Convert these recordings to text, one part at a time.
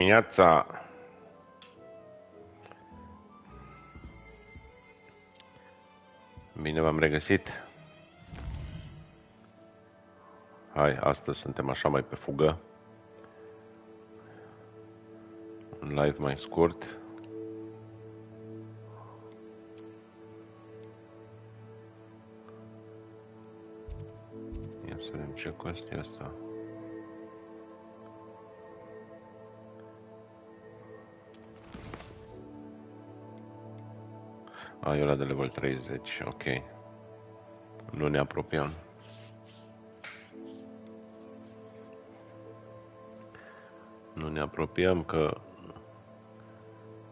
Dimineața! Bine v-am regăsit! Hai, astăzi suntem așa mai pe fugă. Un live mai scurt. Ia să vedem ce cost e asta. E ăla de level 30, ok. Nu ne apropiem. Nu ne apropiem că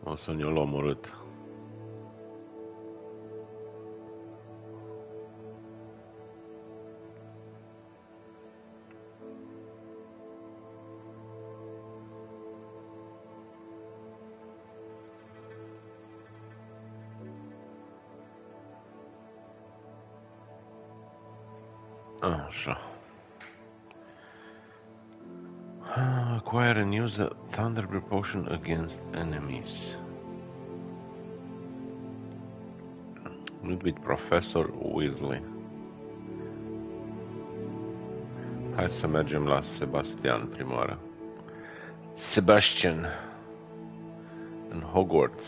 o să ne-o luăm urât. Așa. Acquire and use a Thunderbird potion against enemies. Meet with Professor Weasley. Hai să mergem la Sebastian prima oară. Sebastian în Hogwarts.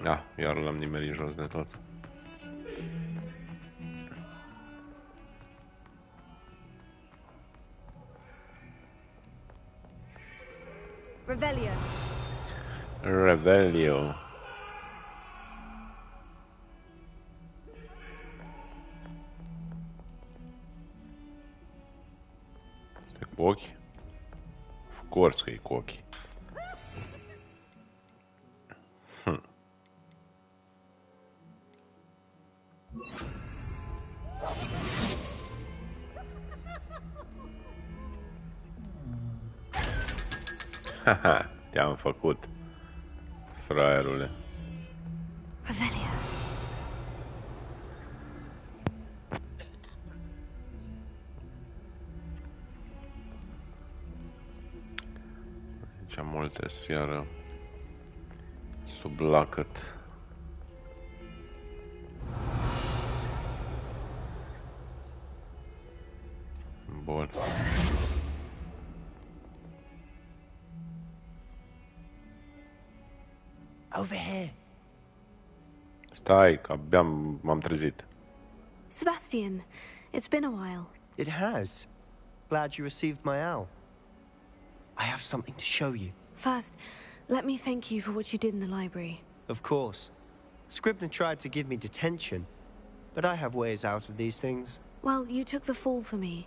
Da, iar l-am nimerit jos de tot. Revelio. Revelio. Stai cu ochi? Of course că e cu ochi. Haha, te-am făcut, fraierule. Revelio. Aici am multe seară sub lacăt. Bun. Over here. Stai, că abia m-am trezit. Sebastian, it's been a while. It has. Glad you received my owl. I have something to show you. First, let me thank you for what you did in the library. Of course. Scribner tried to give me detention, but I have ways out of these things. Well, you took the fall for me,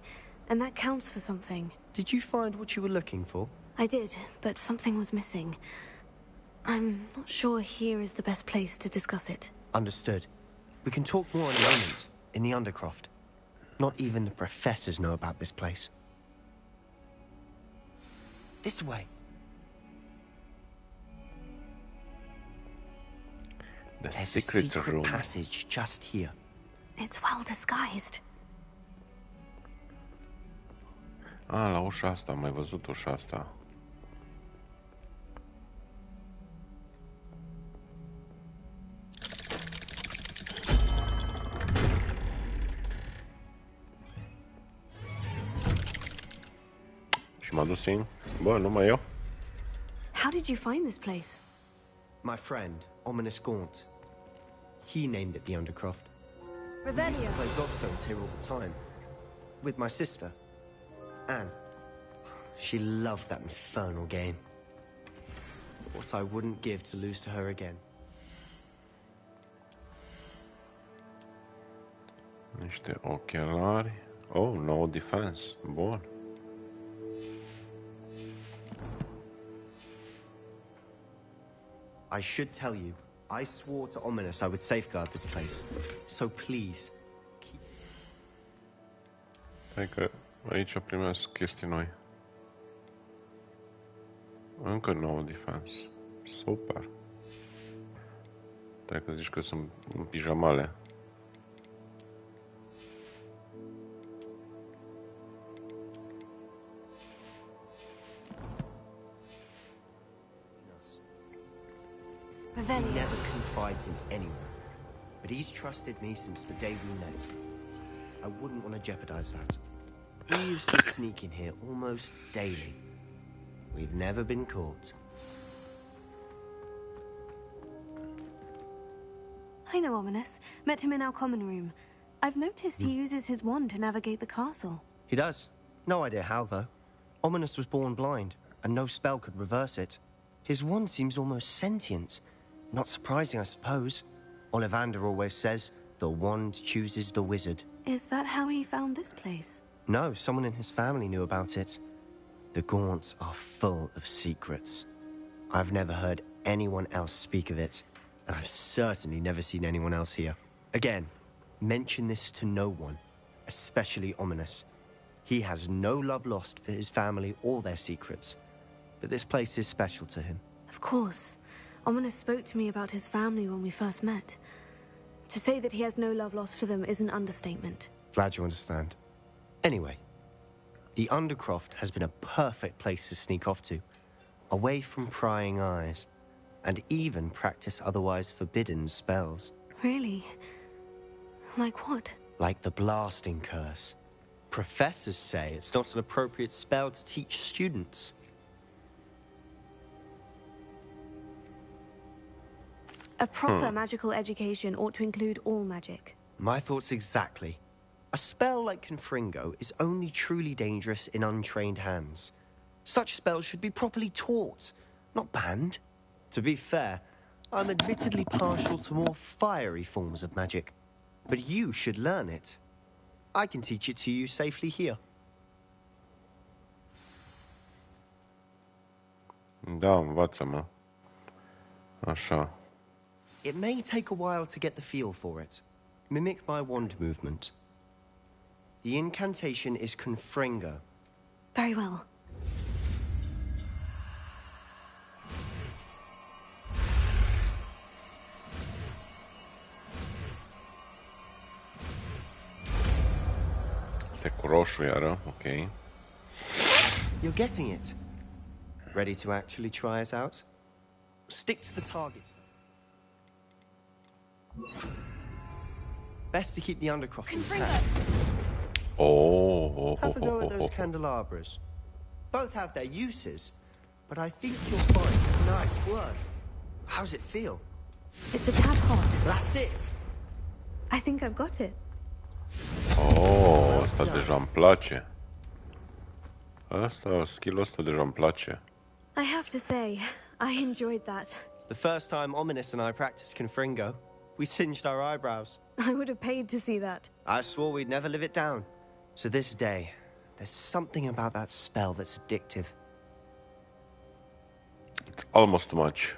and that counts for something. Did you find what you were looking for? I did, but something was missing. I'm not sure here is the best place to discuss it. Understood. We can talk more in a moment, in the Undercroft. Not even the professors know about this place. This way. There's a secret room. Passage just here. It's well disguised. La ușa asta, am mai văzut ușa asta. Și m-a dus în... Bă, numai eu? How did you find this place? My friend, Ominous Gaunt. He named it the Undercroft. We used Revelio. to play gobstones here all the time. With my sister, Anne. She loved that infernal game. What I wouldn't give to lose to her again. Niște ochelari. Oh, no defense. Bun. I should tell you, I swore to Ominous I would safeguard this place. So please, keep... Stai că aici primesc chestii noi. Încă 9 defense. Super. Stai că zici că sunt în pijamale. He never confides in anyone, but he's trusted me since the day we met. I wouldn't want to jeopardize that. We used to sneak in here almost daily. We've never been caught. I know Ominous. Met him in our common room. I've noticed he uses his wand to navigate the castle. He does. No idea how, though. Ominous was born blind, and no spell could reverse it. His wand seems almost sentient. Not surprising, I suppose. Ollivander always says, the wand chooses the wizard. Is that how he found this place? No, someone in his family knew about it. The Gaunts are full of secrets. I've never heard anyone else speak of it, and I've certainly never seen anyone else here. Again, mention this to no one, especially Ominous. He has no love lost for his family or their secrets, but this place is special to him. Of course. Ominous spoke to me about his family when we first met. To say that he has no love lost for them is an understatement. Glad you understand. Anyway, the Undercroft has been a perfect place to sneak off to, away from prying eyes, and even practice otherwise forbidden spells. Really? Like what? Like the blasting curse. Professors say it's not an appropriate spell to teach students. A proper magical education ought to include all magic. My thoughts exactly. A spell like Confringo is only truly dangerous in untrained hands. Such spells should be properly taught, not banned. To be fair, I'm admittedly partial to more fiery forms of magic. But you should learn it. I can teach it to you safely here. Da, învață-mă. Așa. It may take a while to get the feel for it. Mimic my wand movement. The incantation is Confringo. Very well. Este cu roșu iară, ok. You're getting it. Ready to actually try it out? Stick to the targets. Best to keep the Undercroft intact. Oh. Have a go at those candelabras. Both have their uses, but I think you'll find nice work. How's it feel? It's a tad hot. That's it. I think I've got it. Oh, asta deja îmi place. Skill-ul ăsta deja îmi place. I have to say, I enjoyed that. The first time Ominous and I practiced Confringo, we singed our eyebrows. I would have paid to see that. I swore we'd never live it down. To this day, there's something about that spell that's addictive. It's almost too much.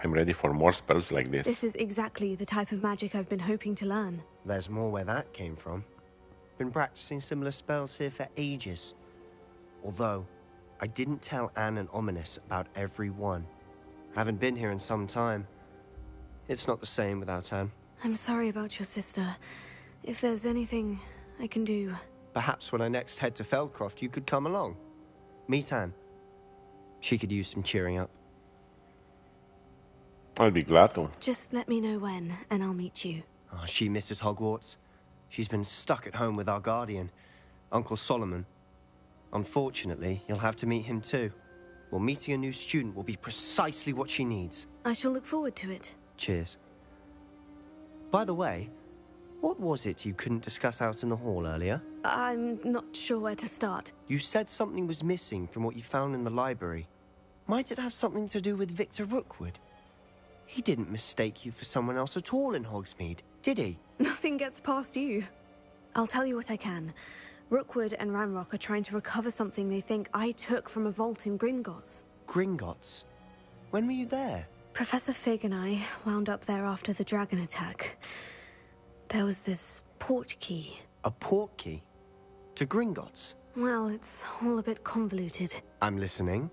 I'm ready for more spells like this. This is exactly the type of magic I've been hoping to learn. There's more where that came from. Been practicing similar spells here for ages. Although, I didn't tell Anne and Ominous about every one. Haven't been here in some time. It's not the same without Anne. I'm sorry about your sister. If there's anything I can do... Perhaps when I next head to Feldcroft, you could come along. Meet Anne. She could use some cheering up. I'll be glad to. Just let me know when, and I'll meet you. Oh, she misses Hogwarts. She's been stuck at home with our guardian, Uncle Solomon. Unfortunately, you'll have to meet him too. Well, meeting a new student will be precisely what she needs. I shall look forward to it. Cheers. By the way, what was it you couldn't discuss out in the hall earlier? I'm not sure where to start. You said something was missing from what you found in the library. Might it have something to do with Victor Rookwood? He didn't mistake you for someone else at all in Hogsmeade, did he? Nothing gets past you. I'll tell you what I can. Rookwood and Ranrock are trying to recover something they think I took from a vault in Gringotts. Gringotts? When were you there? Professor Fig and I wound up there after the dragon attack. There was this port key. A port key? To Gringotts? Well, it's all a bit convoluted. I'm listening.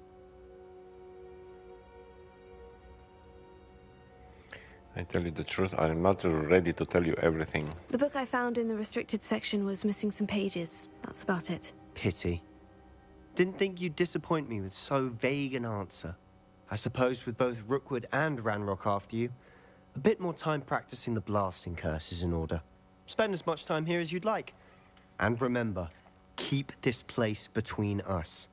I tell you the truth, I'm not ready to tell you everything. The book I found in the restricted section was missing some pages. That's about it. Pity. Didn't think you'd disappoint me with so vague an answer. I suppose with both Rookwood and Ranrock after you, a bit more time practicing the blasting curse is in order. Spend as much time here as you'd like. And remember, keep this place between us.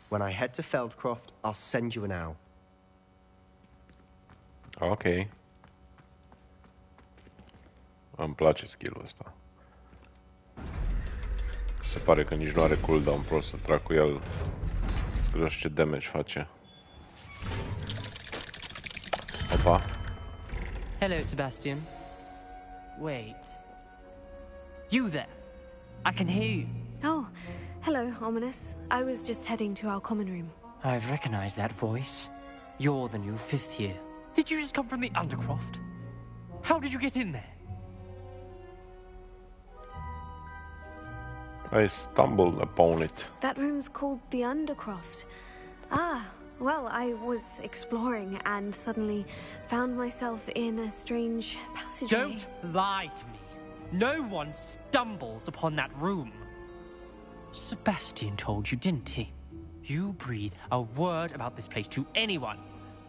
When I head to Feldcroft, I'll send you an owl. Ok. Îmi place skill-ul ăsta. Se pare că nici nu are cooldown, prost să trag cu el. Scuze ce damage face. Opa. Hello, Sebastian. Wait. You there? I can hear you. Oh, hello, Ominous. I was just heading to our common room. I've recognized that voice. You're the new 5th year. Did you just come from the Undercroft? How did you get in there? I stumbled upon it. That room's called the Undercroft. Ah, well, I was exploring and suddenly found myself in a strange passageway. Don't lie to me. No one stumbles upon that room. Sebastian told you, didn't he? You breathe a word about this place to anyone,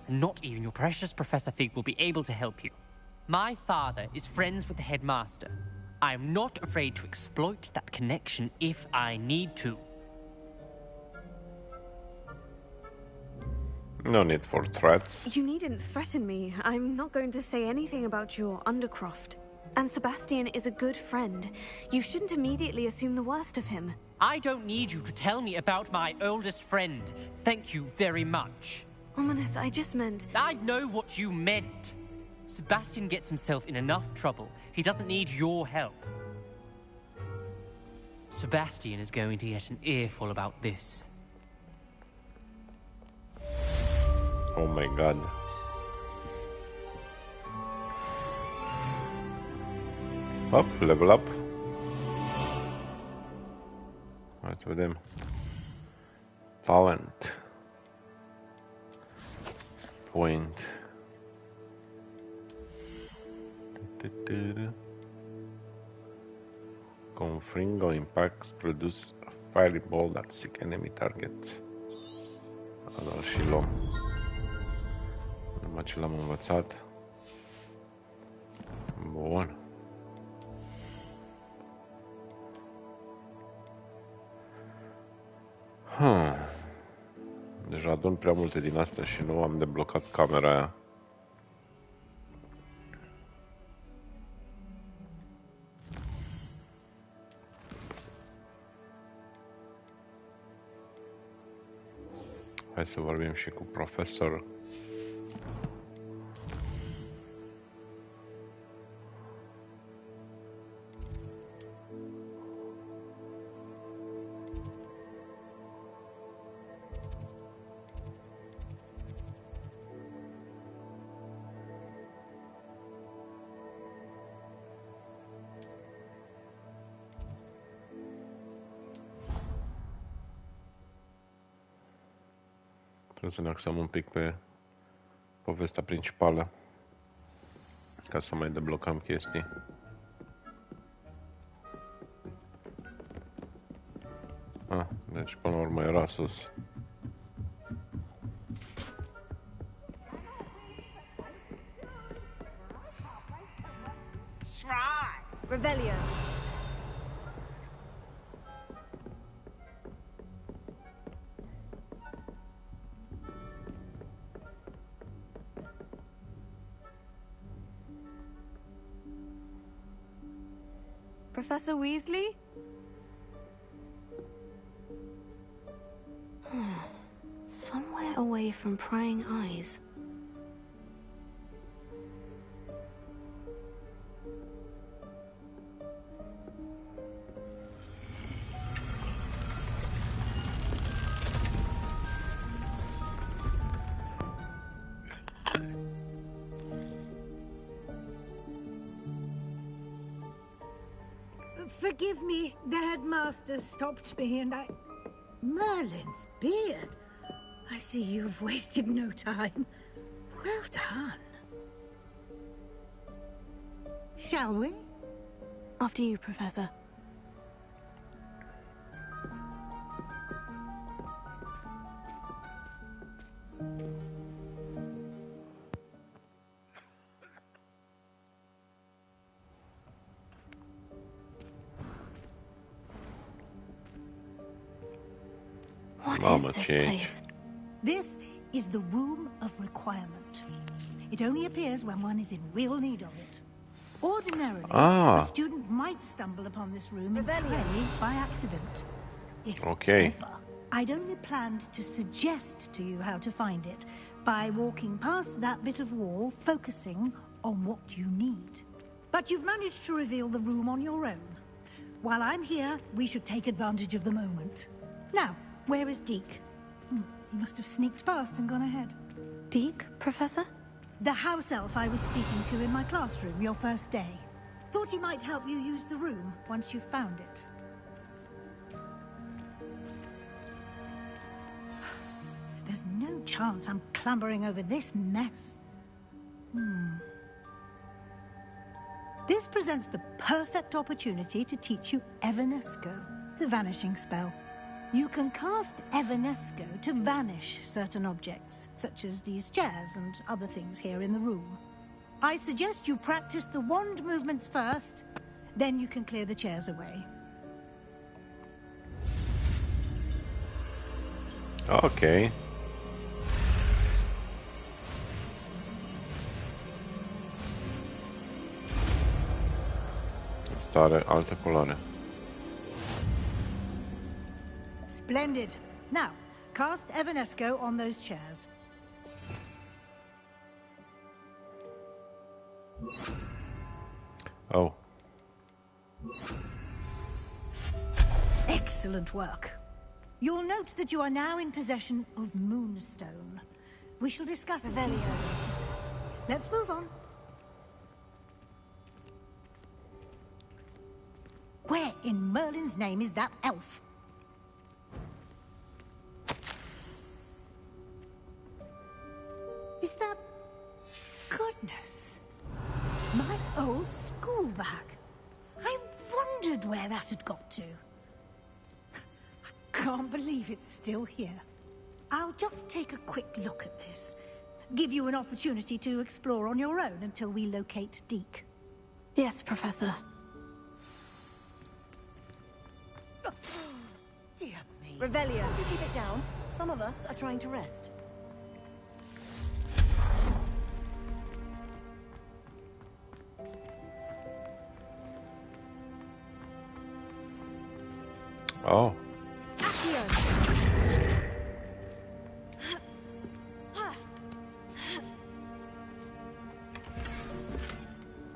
and not even your precious Professor Fig will be able to help you. My father is friends with the headmaster. I am not afraid to exploit that connection if I need to. No need for threats. You needn't threaten me. I'm not going to say anything about your Undercroft. And Sebastian is a good friend. You shouldn't immediately assume the worst of him. I don't need you to tell me about my oldest friend. Thank you very much. Ominous, I just meant... I know what you meant. Sebastian gets himself in enough trouble. He doesn't need your help. Sebastian is going to get an earful about this. Oh my god. Up, level up. Hai să vedem. Talent. Point. Confringo impacts produce a fiery ball that seek enemy targets. Asta și luăm. Numai ce l-am învățat. Bun. Deja adun prea multe din astea și nu am deblocat camera aia. Hai să vorbim și cu profesor. Trebuie să ne axăm un pic pe povestea principală ca să mai deblocăm chestii. Deci până la urmă era sus. Revelio. Professor Weasley? Somewhere away from prying eyes. Forgive me, the headmaster stopped me and I... Merlin's beard. I see you've wasted no time. Well done. Shall we? After you, Professor. What is this place? This is the Room of Requirement. It only appears when one is in real need of it. Ordinarily, a student might stumble upon this room entirely by accident. If ever. I'd only planned to suggest to you how to find it by walking past that bit of wall, focusing on what you need. But you've managed to reveal the room on your own. While I'm here, we should take advantage of the moment. Now, where is Deke? He must have sneaked past and gone ahead. Deke, Professor? The house elf I was speaking to in my classroom your first day. Thought he might help you use the room once you've found it. There's no chance I'm clambering over this mess. This presents the perfect opportunity to teach you Evanesco, the vanishing spell. You can cast Evanesco to vanish certain objects, such as these chairs and other things here in the room. I suggest you practice the wand movements first, then you can clear the chairs away. Okay. Stare alte colonne. Splendid. Now, cast Evanesco on those chairs. Oh. Excellent work. You'll note that you are now in possession of Moonstone. We shall discuss it later. Let's move on. Where in Merlin's name is that elf? Is that... Goodness. My old school bag. I wondered where that had got to. I can't believe it's still here. I'll just take a quick look at this. Give you an opportunity to explore on your own until we locate Deke. Yes, Professor. Dear me. Revelio. Would you keep it down? Some of us are trying to rest. Oh.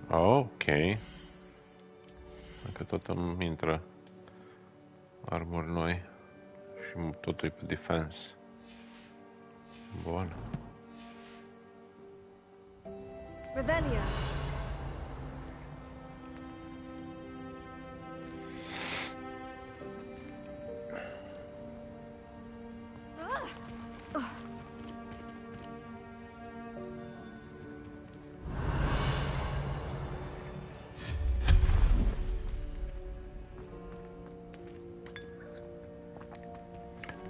Ok. Dacă tot îmi intră armuri noi și totul e pe defense. Bun. Revelio.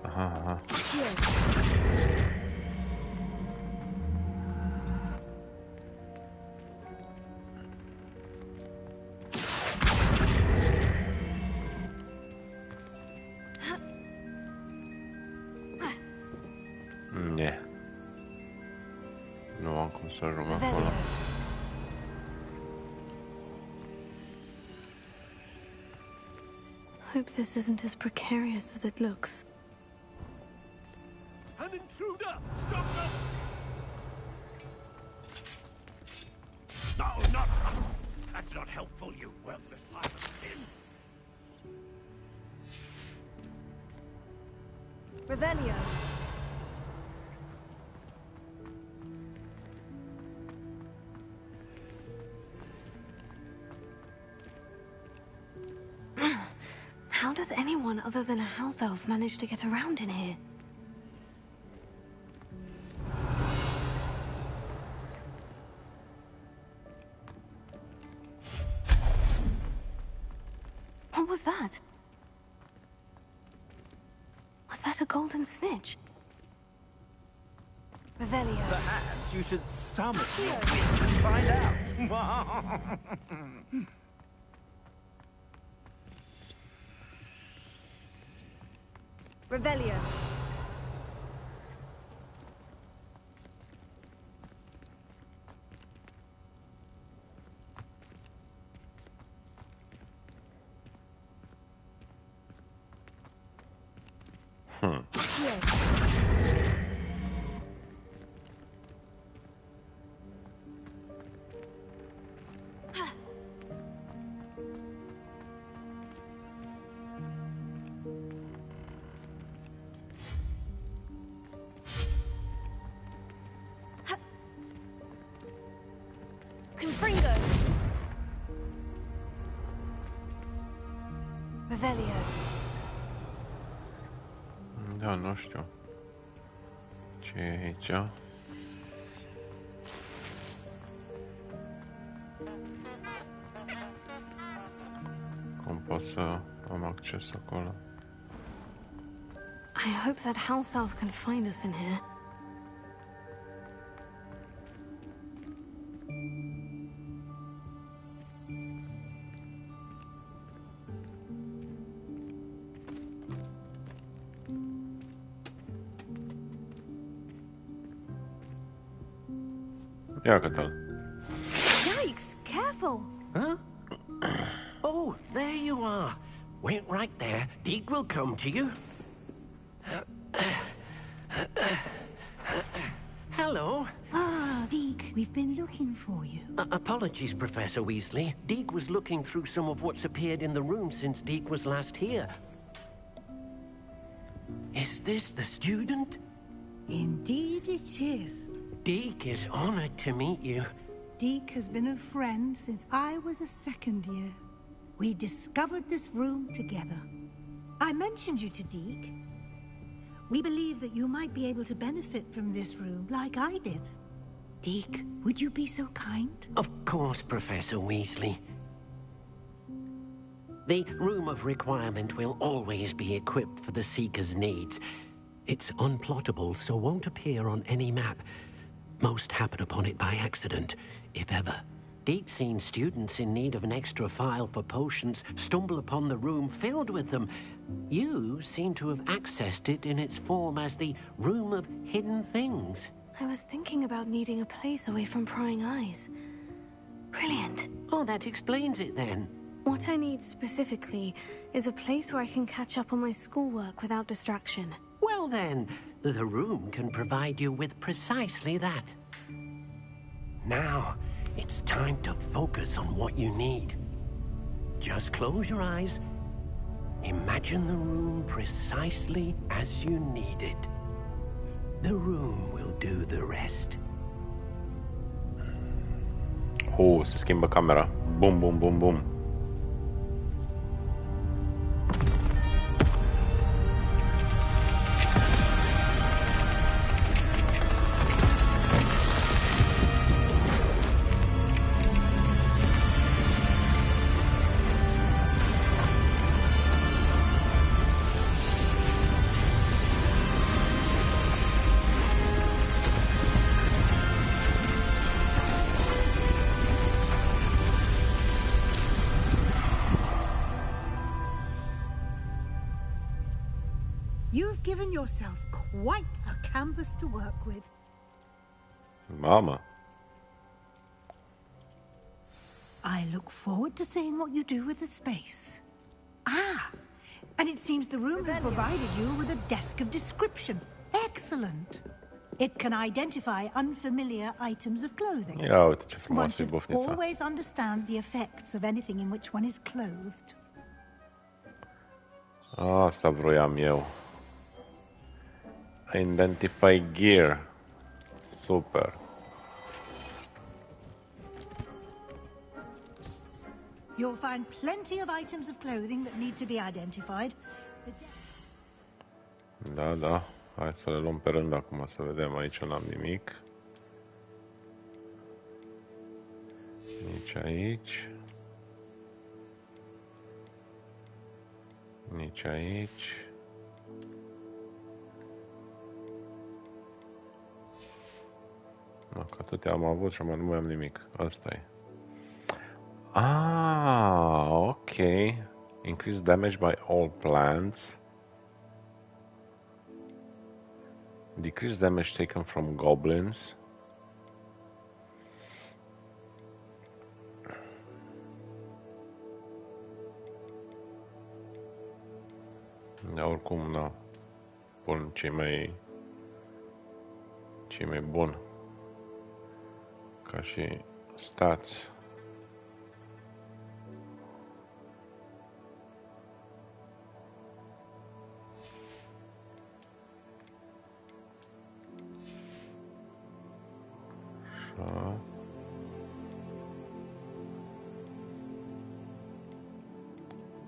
Aha. Nie. Nu am cum să ajung acolo. Hope this isn't as precarious as it looks. An intruder! Stop them! No, not... That's not helpful, you worthless pile of tin. Revelio. does anyone other than a house elf manage to get around in here? What was that? Was that a golden snitch? Revelio. Perhaps you should summon your wits and find out. Revelio. Confringo. Revelio. Da, nu știu. Ce e aici? Cum pot să am acces acolo? I hope that house elf can find us in here. Ia că-l. Yikes! Careful! Huh? Oh, there you are. Wait right there. Deke will come to you. Hello. Ah, Deke, we've been looking for you. Apologies, Professor Weasley. Deke was looking through some of what's appeared in the room since Deke was last here. Is this the student? Indeed it is. Deke is honored to meet you. Deke has been a friend since I was a second year. We discovered this room together. I mentioned you to Deke. We believe that you might be able to benefit from this room like I did. Deke, would you be so kind? Of course, Professor Weasley. The Room of Requirement will always be equipped for the Seeker's needs. It's unplottable, so won't appear on any map. Most happen upon it by accident, if ever. Deep-seen students in need of an extra file for potions stumble upon the room filled with them. You seem to have accessed it in its form as the Room of Hidden Things. I was thinking about needing a place away from prying eyes. Brilliant. Oh, that explains it then. What I need specifically is a place where I can catch up on my schoolwork without distraction. Well then, the room can provide you with precisely that. Now, it's time to focus on what you need. Just close your eyes. Imagine the room precisely as you need it. The room will do the rest. Oh, se schimbă camera. Bum, bum, bum, bum. You've given yourself quite a canvas to work with. Mama. I look forward to seeing what you do with the space. Ah, and it seems the room has provided you with a desk of description. Excellent. It can identify unfamiliar items of clothing. Ia uite ce One frumos e should bufnița. always understand the effects of anything in which one is clothed. Asta vroiam eu. Identify gear. Super. You'll find plenty of items of clothing that need to be identified. Da, da. Hai să le luăm pe rând acum, să vedem. Aici n-am nimic. Nici aici. Nici aici. No, că atâtea am avut și nu mai am nimic. Asta e. Ah, ok. Increase damage by all plants. Decrease damage taken from goblins. Dar oricum, na. Pun cei mai buni. Ca și stats. Așa.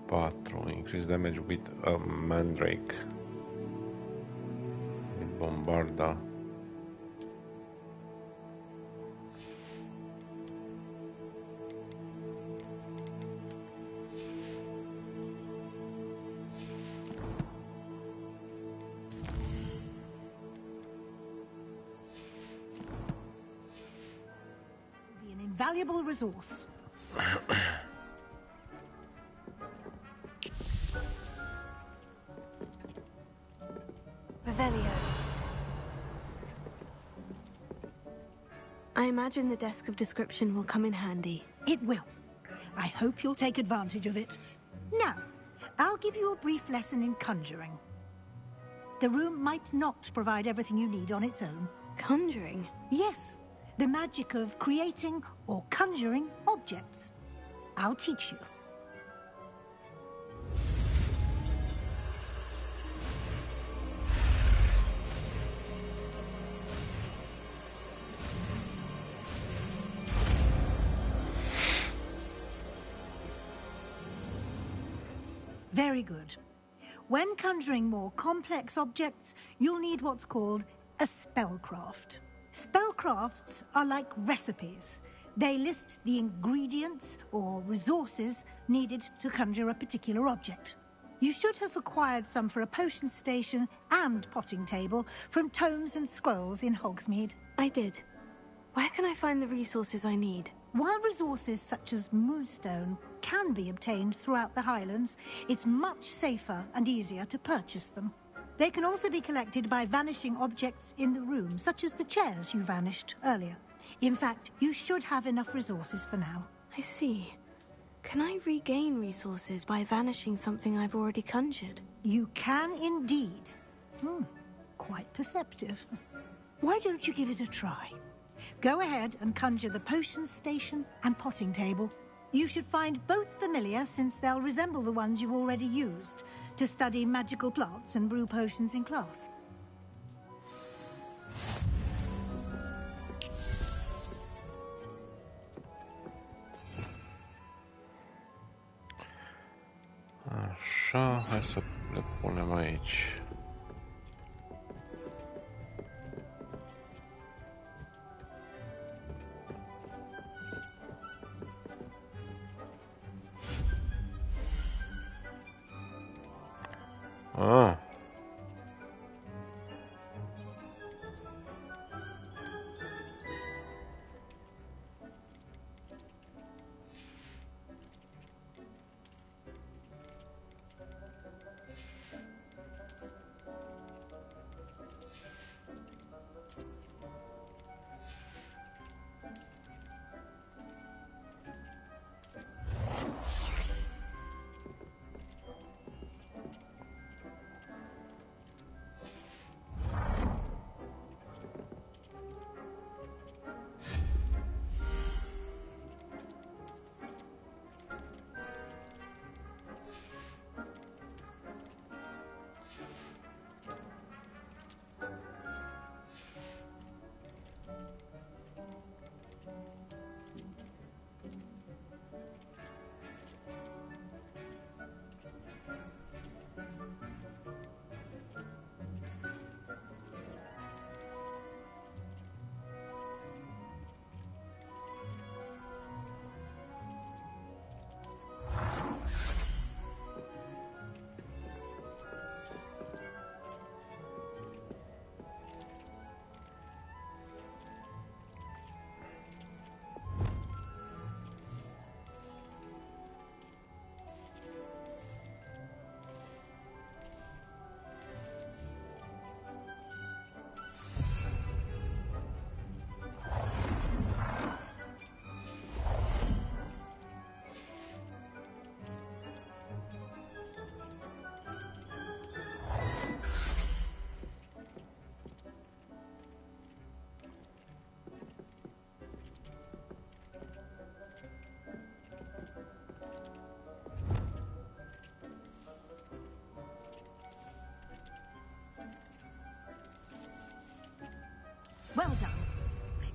Patru. Increase damage with a mandrake. Bombarda. Valuable resource. Revelio. I imagine the desk of description will come in handy. It will. I hope you'll take advantage of it. Now, I'll give you a brief lesson in conjuring. The room might not provide everything you need on its own. Conjuring? Yes. The magic of creating or conjuring objects. I'll teach you. Very good. When conjuring more complex objects, you'll need what's called a spellcraft. Spellcrafts are like recipes. They list the ingredients or resources needed to conjure a particular object. You should have acquired some for a potion station and potting table from tomes and scrolls in Hogsmeade. I did. Where can I find the resources I need? While resources such as moonstone can be obtained throughout the Highlands, it's much safer and easier to purchase them. They can also be collected by vanishing objects in the room, such as the chairs you vanished earlier. In fact, you should have enough resources for now. I see. Can I regain resources by vanishing something I've already conjured? You can indeed. Quite perceptive. Why don't you give it a try? Go ahead and conjure the potion station and potting table. You should find both familiar, since they'll resemble the ones you've already used to study magical plants and brew potions in class. Așa, hai să le punem aici. Ah.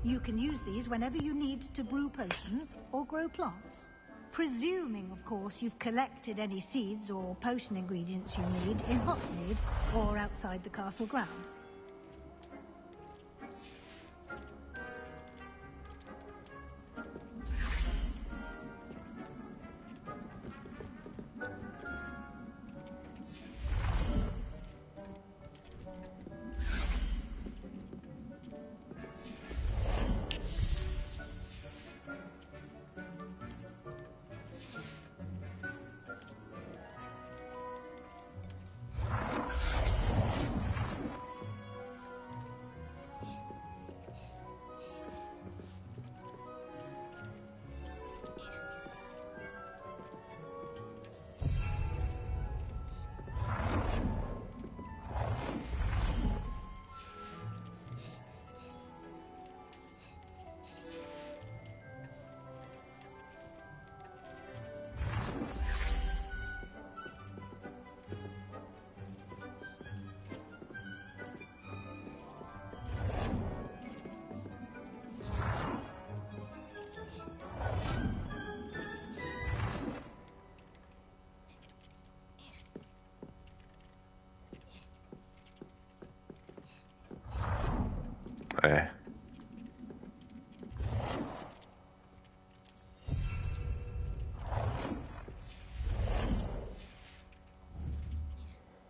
You can use these whenever you need to brew potions or grow plants. Presuming, of course, you've collected any seeds or potion ingredients you need in Hogsmeade or outside the castle grounds.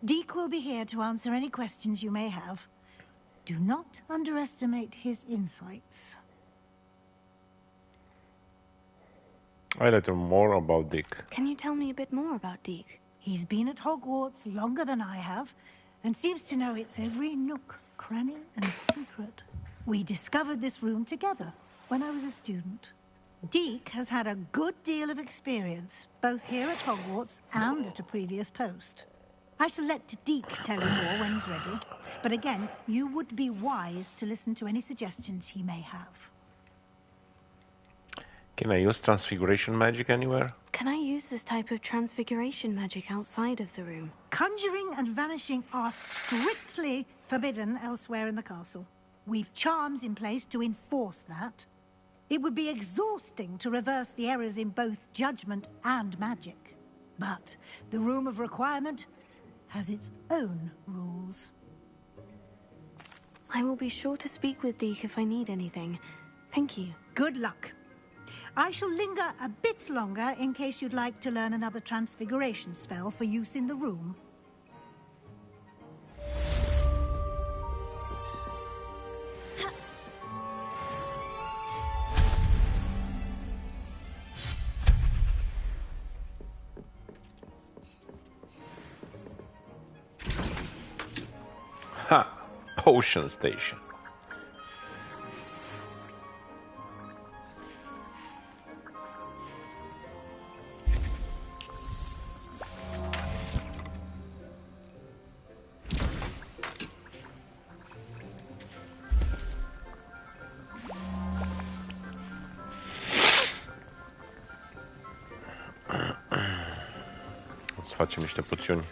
Deke will be here to answer any questions you may have. Do not underestimate his insights. I'd like to know more about Dick. Can you tell me a bit more about Deke? He's been at Hogwarts longer than I have, and seems to know its every nook, cranny, and secret. We discovered this room together when I was a student. Deke has had a good deal of experience, both here at Hogwarts and at a previous post. I shall let Deke tell you more when he's ready, but again, you would be wise to listen to any suggestions he may have. Can I use transfiguration magic anywhere? Can I use this type of transfiguration magic outside of the room? Conjuring and vanishing are strictly forbidden elsewhere in the castle. We've charms in place to enforce that. It would be exhausting to reverse the errors in both judgment and magic. But the Room of Requirement has its own rules. I will be sure to speak with Deke if I need anything. Thank you. Good luck. I shall linger a bit longer in case you'd like to learn another transfiguration spell for use in the room. Ha! Potion station. Să facem niște poțiuni.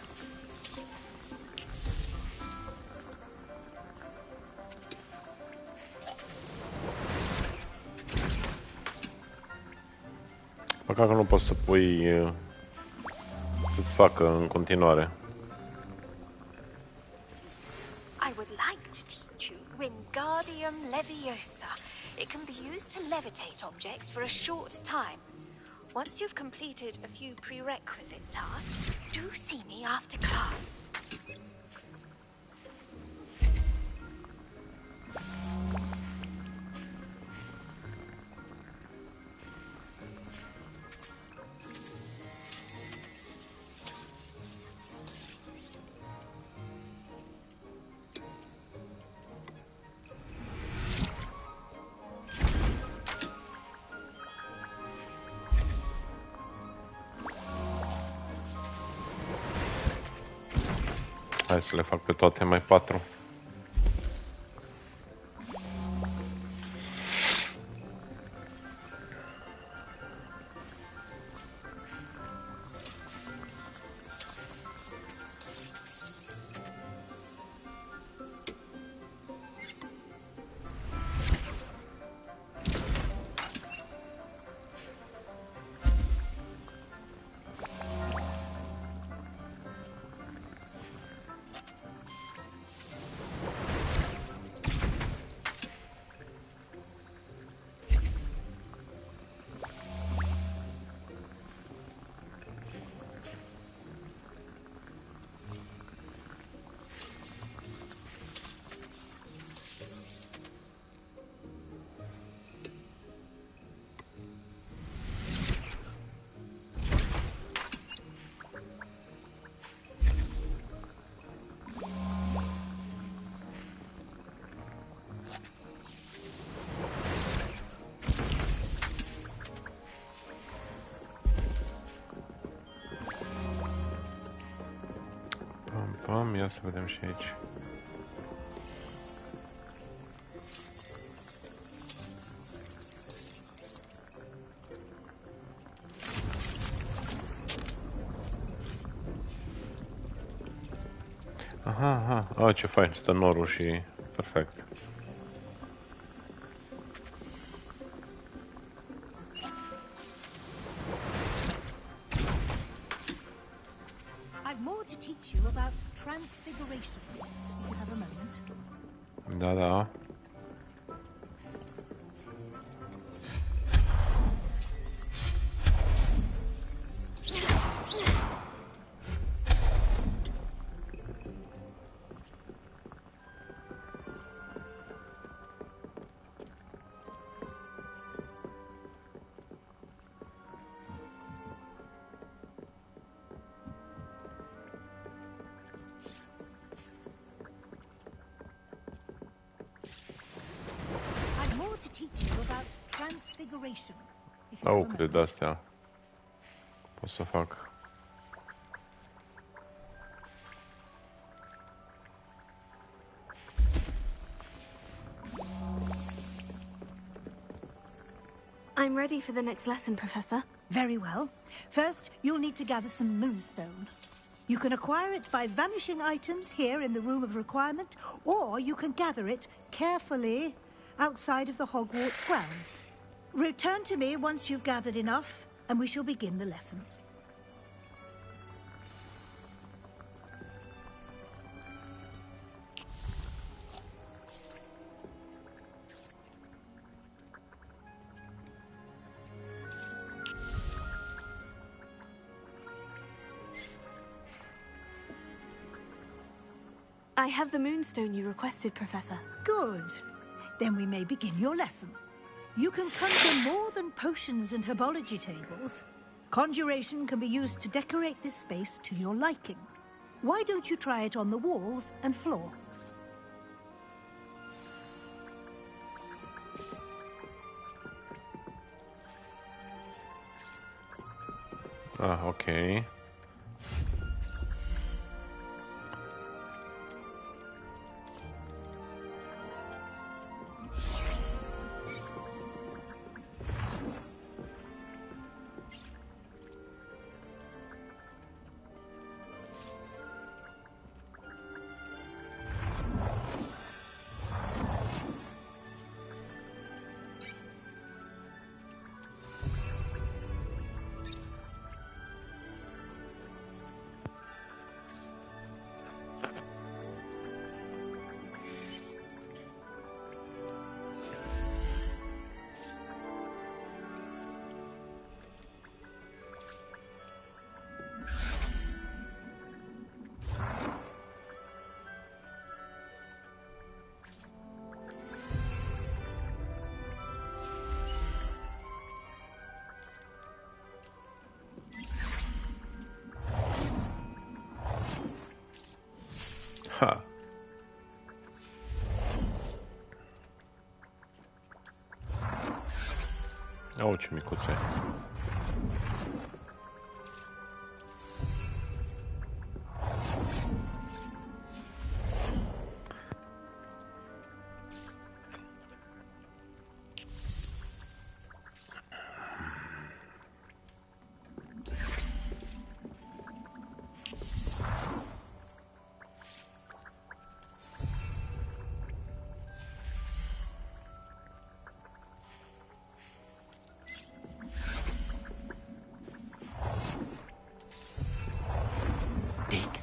Păcat că nu poți să pui să-ți facă în continuare. I would like to teach you Wingardium Leviosa. It can be used to levitate objects for a short time. Once you've completed a few prerequisite tasks, do see me after class. Hai să le fac pe toate mai 4. stăm, ia să vedem și aici. Aha, aha, ce fain, stă norul și... perfect. I've more to teach you about transfiguration, if you have a moment. Da, da. Transfiguration. Au, câte de-astea pot să fac. I'm ready for the next lesson, Professor. Very well. First, you'll need to gather some moonstone. You can acquire it by vanishing items here in the Room of Requirement, or you can gather it carefully outside of the Hogwarts grounds. Return to me once you've gathered enough, and we shall begin the lesson. I have the moonstone you requested, Professor. Good. Then we may begin your lesson. You can conjure more than potions and herbology tables. Conjuration can be used to decorate this space to your liking. Why don't you try it on the walls and floor? Ah, okay. Ha. O, ce micuțe.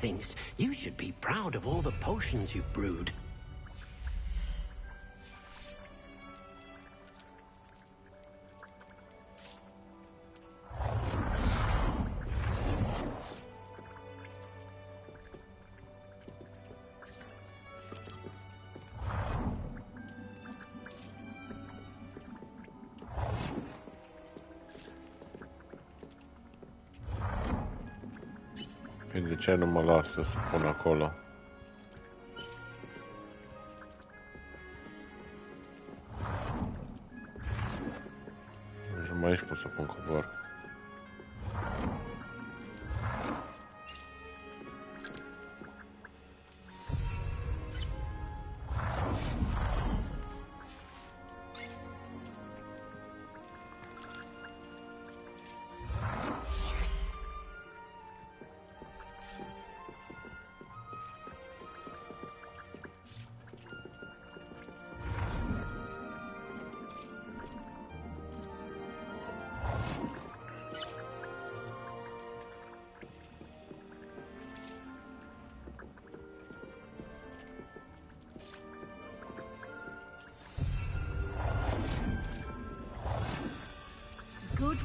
Thinks you should be proud of all the potions you've brewed. De ce nu mă lasă să pun acolo? Deci mai aici pot să pun cobor.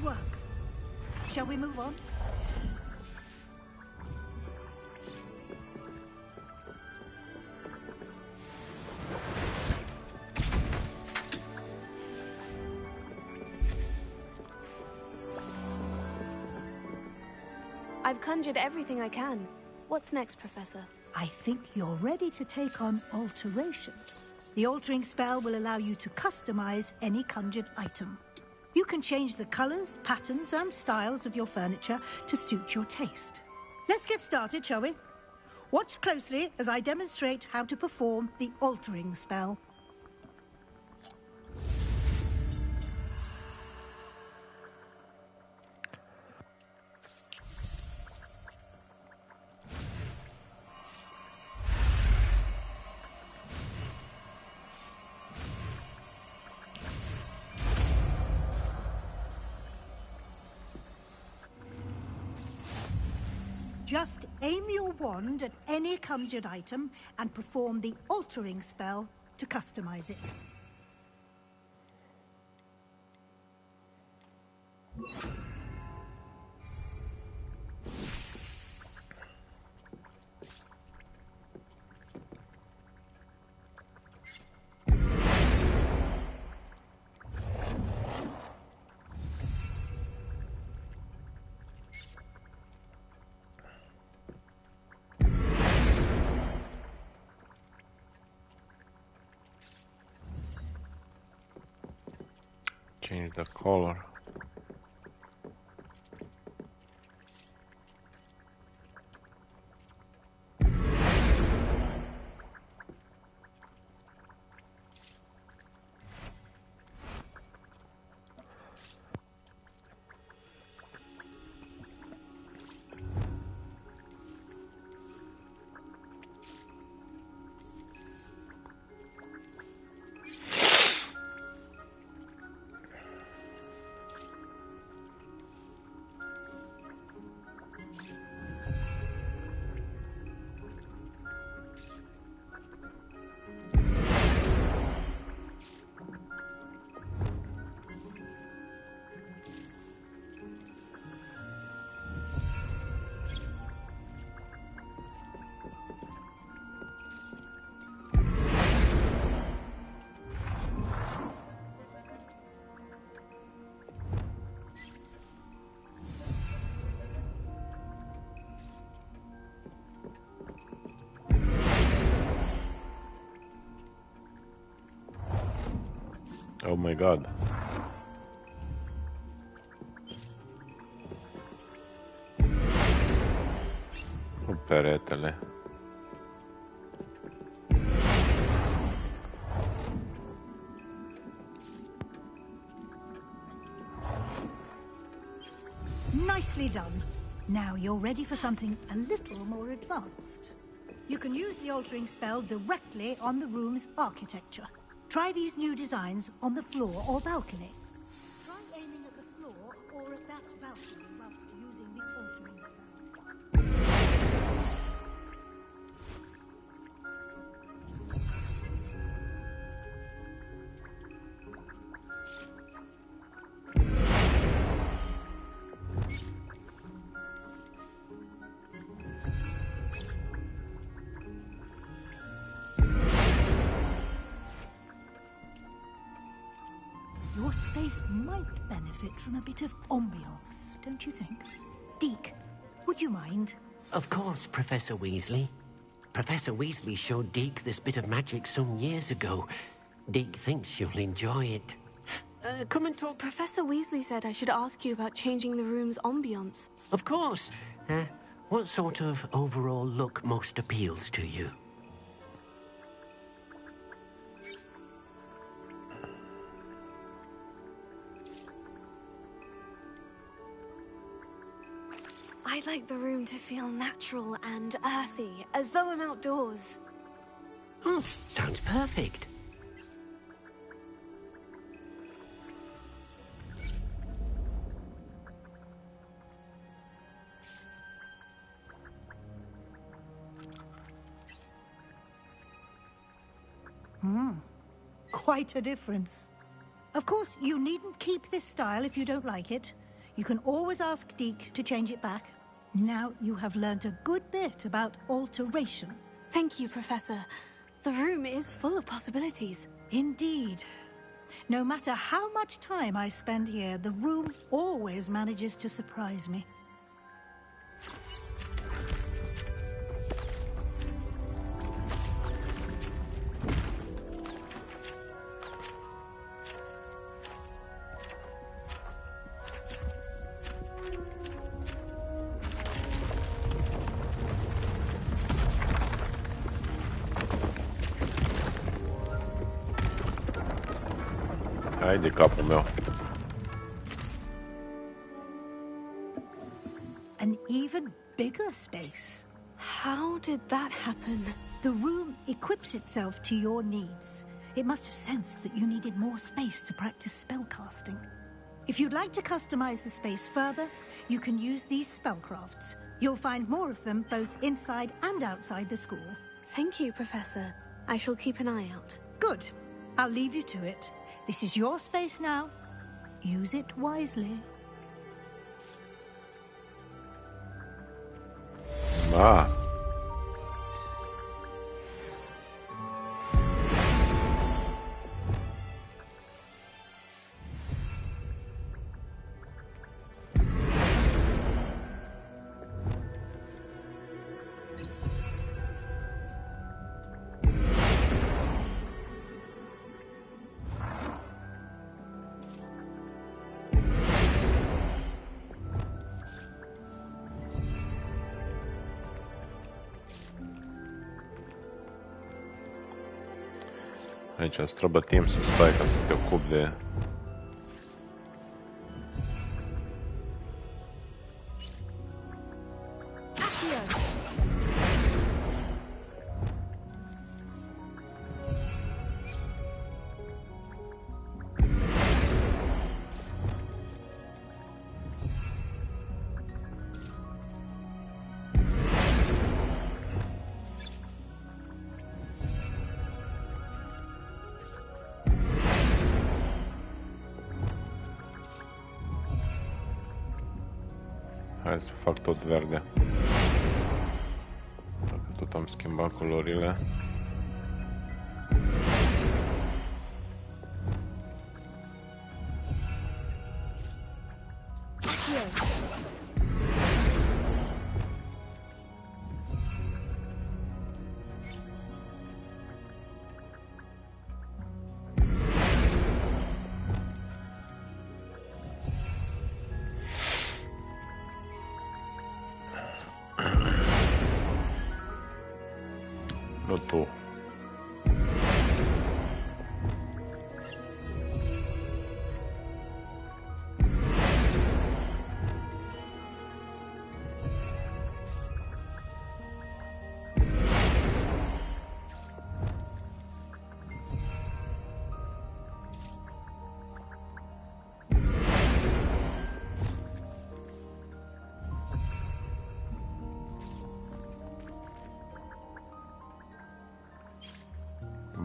work. Shall we move on? I've conjured everything I can. What's next, Professor? I think you're ready to take on alteration. The altering spell will allow you to customize any conjured item. You can change the colors, patterns, and styles of your furniture to suit your taste. Let's get started, shall we? Watch closely as I demonstrate how to perform the altering spell. Just aim your wand at any conjured item and perform the altering spell to customize it. Change the color. Oh my god. Peretele. Nicely done. Now you're ready for something a little more advanced. You can use the altering spell directly on the room's architecture. Try these new designs on the floor or balcony. Try aiming at the floor or at that balcony whilst using the altering spell. Your space might benefit from a bit of ambiance, don't you think? Deke, would you mind? Of course, Professor Weasley. Professor Weasley showed Deke this bit of magic some years ago. Deke thinks you'll enjoy it. Come and talk. Professor Weasley said I should ask you about changing the room's ambience. Of course. What sort of overall look most appeals to you? I'd like the room to feel natural and earthy, as though I'm outdoors. Oh, sounds perfect. Quite a difference. Of course, you needn't keep this style if you don't like it. You can always ask Deke to change it back. Now you have learned a good bit about alteration. Thank you, Professor. The room is full of possibilities. Indeed. No matter how much time I spend here, the room always manages to surprise me. Hai de capul meu. An even bigger space. How did that happen? The room equips itself to your needs. It must have sensed that you needed more space to practice spellcasting. If you'd like to customize the space further, you can use these spellcrafts. You'll find more of them both inside and outside the school. Thank you, Professor. I shall keep an eye out. Good. I'll leave you to it. This is your space now. Use it wisely. Ah. Aici îți trebuie timp să stai ca să te ocupi de... Hai să fac tot verde. Dacă tot am schimbat culorile. Nu tu.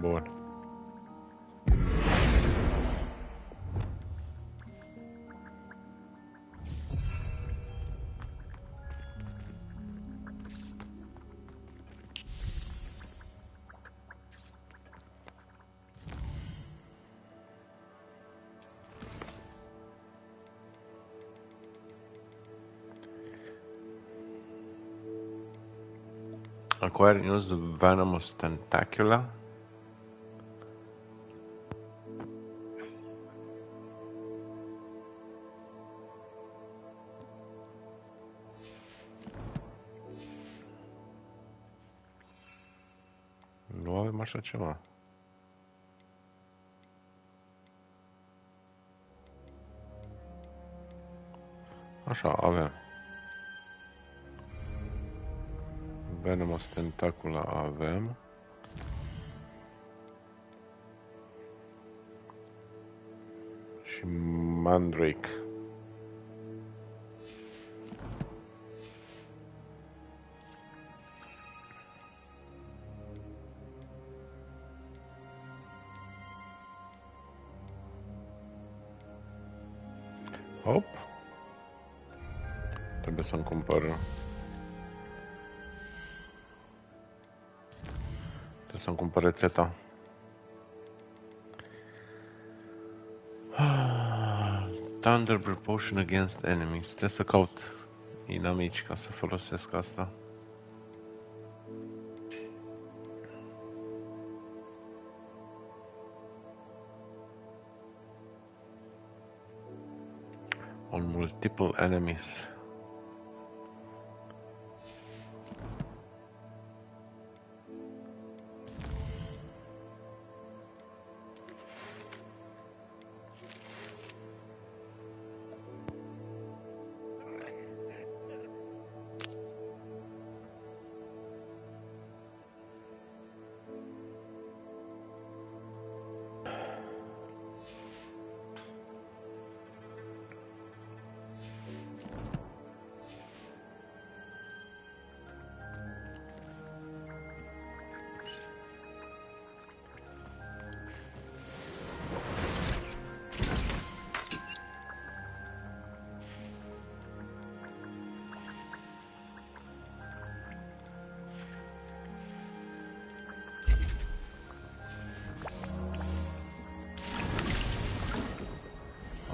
Bun. Acquire use the venomous tentacula. Nu avem așa ceva. Așa, avem. Venomous tentacula avem. Și Mandrake. Hop. trebuie să-mi cumpăr. Trebuie să-mi cumpăr rețeta. Thunderbird Potion against enemies. Trebuie să caut inamici ca să folosesc asta. On multiple enemies.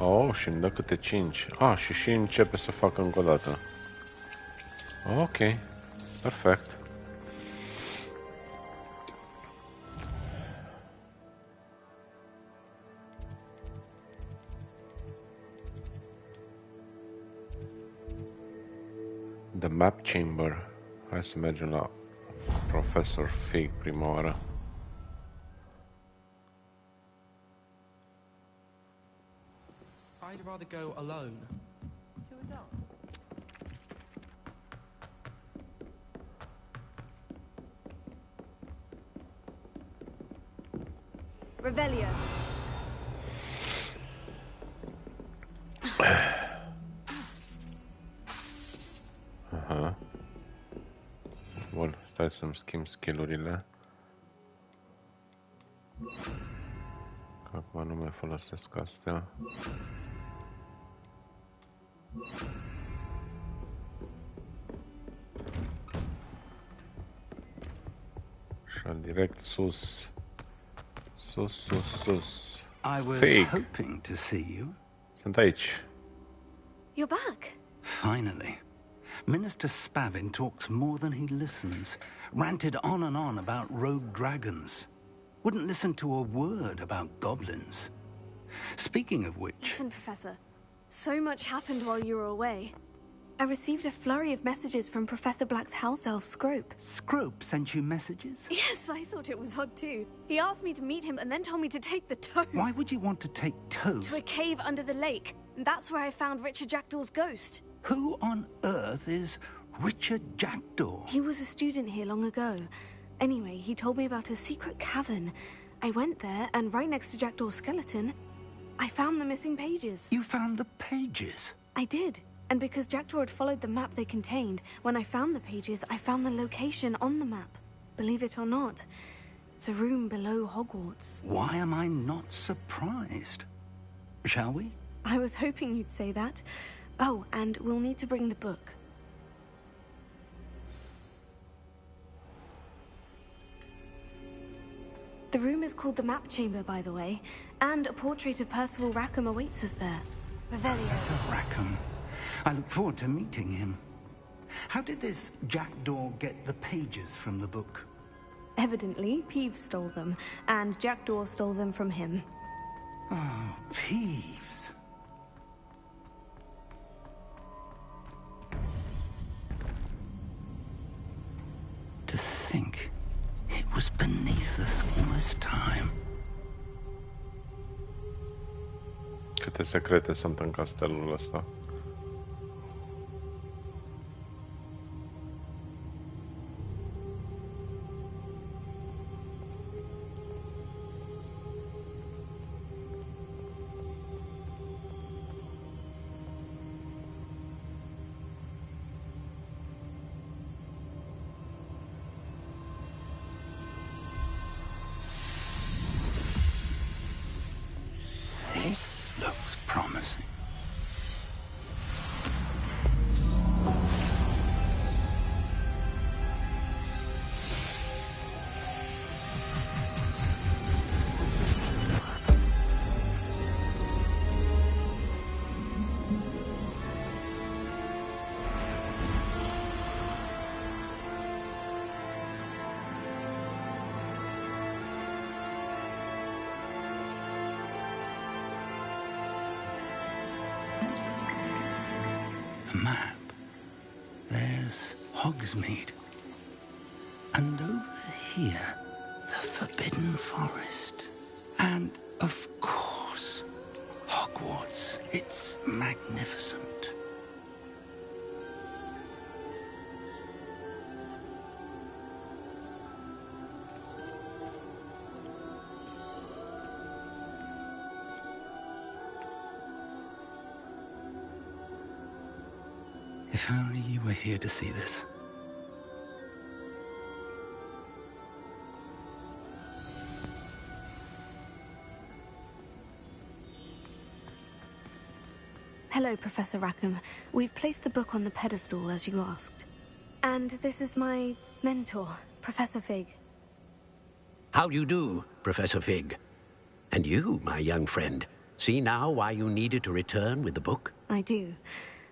Oh, și îmi dă câte 5. Ah, și începe să facă încă o dată. Ok, perfect. The Map Chamber. Hai să mergem la Professor Fig prima oară. I'd rather go alone. To a dance. Revelio. Aha. Bun, stai să-mi schimb skill-urile. Acum nu mai folosesc astea. Și direct sus. Sus. I was Fig. hoping to see you. Sunt aici. You're back. Finally. Minister Spavin talks more than he listens. Ranted on and on about rogue dragons. Wouldn't listen to a word about goblins. Speaking of which... Listen, Professor. So much happened while you were away. I received a flurry of messages from Professor Black's house elf, Scrope. Scrope sent you messages? Yes, I thought it was odd too. He asked me to meet him and then told me to take the toad. Why would you want to take toads? To a cave under the lake. And that's where I found Richard Jackdaw's ghost. Who on earth is Richard Jackdaw? He was a student here long ago. Anyway, he told me about a secret cavern. I went there, and right next to Jackdaw's skeleton, I found the missing pages. You found the pages? I did. And because Jackdaw had followed the map they contained, when I found the pages, I found the location on the map. Believe it or not, it's a room below Hogwarts. Why am I not surprised? Shall we? I was hoping you'd say that. Oh, and we'll need to bring the book. The room is called the Map Chamber, by the way, and a portrait of Percival Rackham awaits us there. Revelio. Professor Rackham. I look forward to meeting him. How did this Jackdaw get the pages from the book? Evidently, Peeves stole them, and Jackdaw stole them from him. Oh, Peeves. To think it was beneath us all this time. Câte secrete sunt în castelul ăsta? This looks promising. the map, there's Hogsmeade. And over here, the Forbidden Forest. And, of course, Hogwarts. It's magnificent. If only you were here to see this. Hello, Professor Rackham. We've placed the book on the pedestal as you asked. And this is my mentor, Professor Fig. How do you do, Professor Fig? And you, my young friend, see now why you needed to return with the book? I do.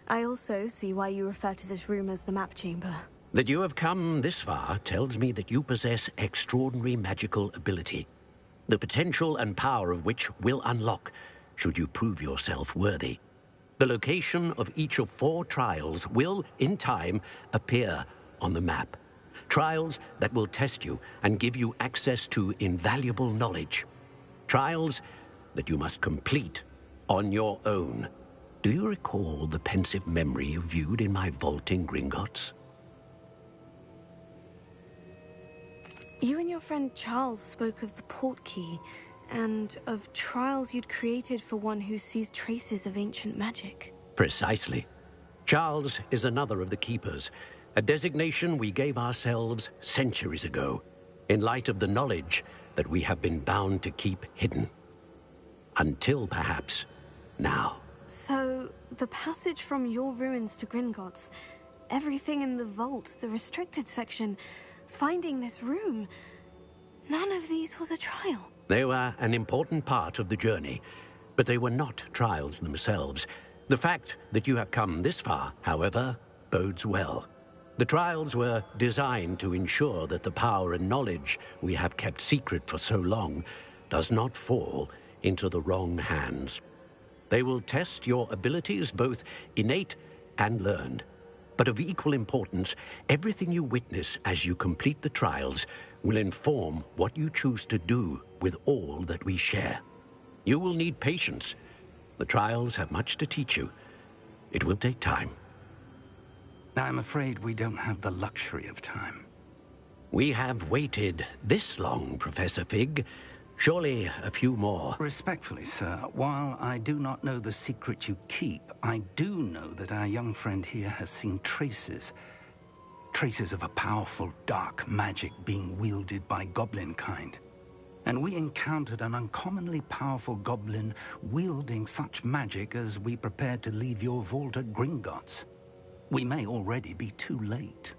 I also see why you refer to this room as the map chamber. That you have come this far tells me that you possess extraordinary magical ability, the potential and power of which will unlock should you prove yourself worthy. The location of each of 4 trials will, in time, appear on the map. Trials that will test you and give you access to invaluable knowledge. Trials that you must complete on your own. Do you recall the pensive memory you viewed in my vault in Gringotts? You and your friend Charles spoke of the portkey, and of trials you'd created for one who sees traces of ancient magic. Precisely. Charles is another of the Keepers, a designation we gave ourselves centuries ago, in light of the knowledge that we have been bound to keep hidden. Until, perhaps, now. So, the passage from your ruins to Gringotts, everything in the vault, the restricted section, finding this room, none of these was a trial. They were an important part of the journey, but they were not trials themselves. The fact that you have come this far, however, bodes well. The trials were designed to ensure that the power and knowledge we have kept secret for so long does not fall into the wrong hands. They will test your abilities, both innate and learned. But of equal importance, everything you witness as you complete the trials will inform what you choose to do with all that we share. You will need patience. The trials have much to teach you. It will take time. I'm afraid we don't have the luxury of time. We have waited this long, Professor Fig. Surely a few more. Respectfully, sir, while I do not know the secret you keep, I do know that our young friend here has seen traces of a powerful dark magic being wielded by goblin kind. And we encountered an uncommonly powerful goblin wielding such magic as we prepared to leave your vault at Gringotts. We may already be too late.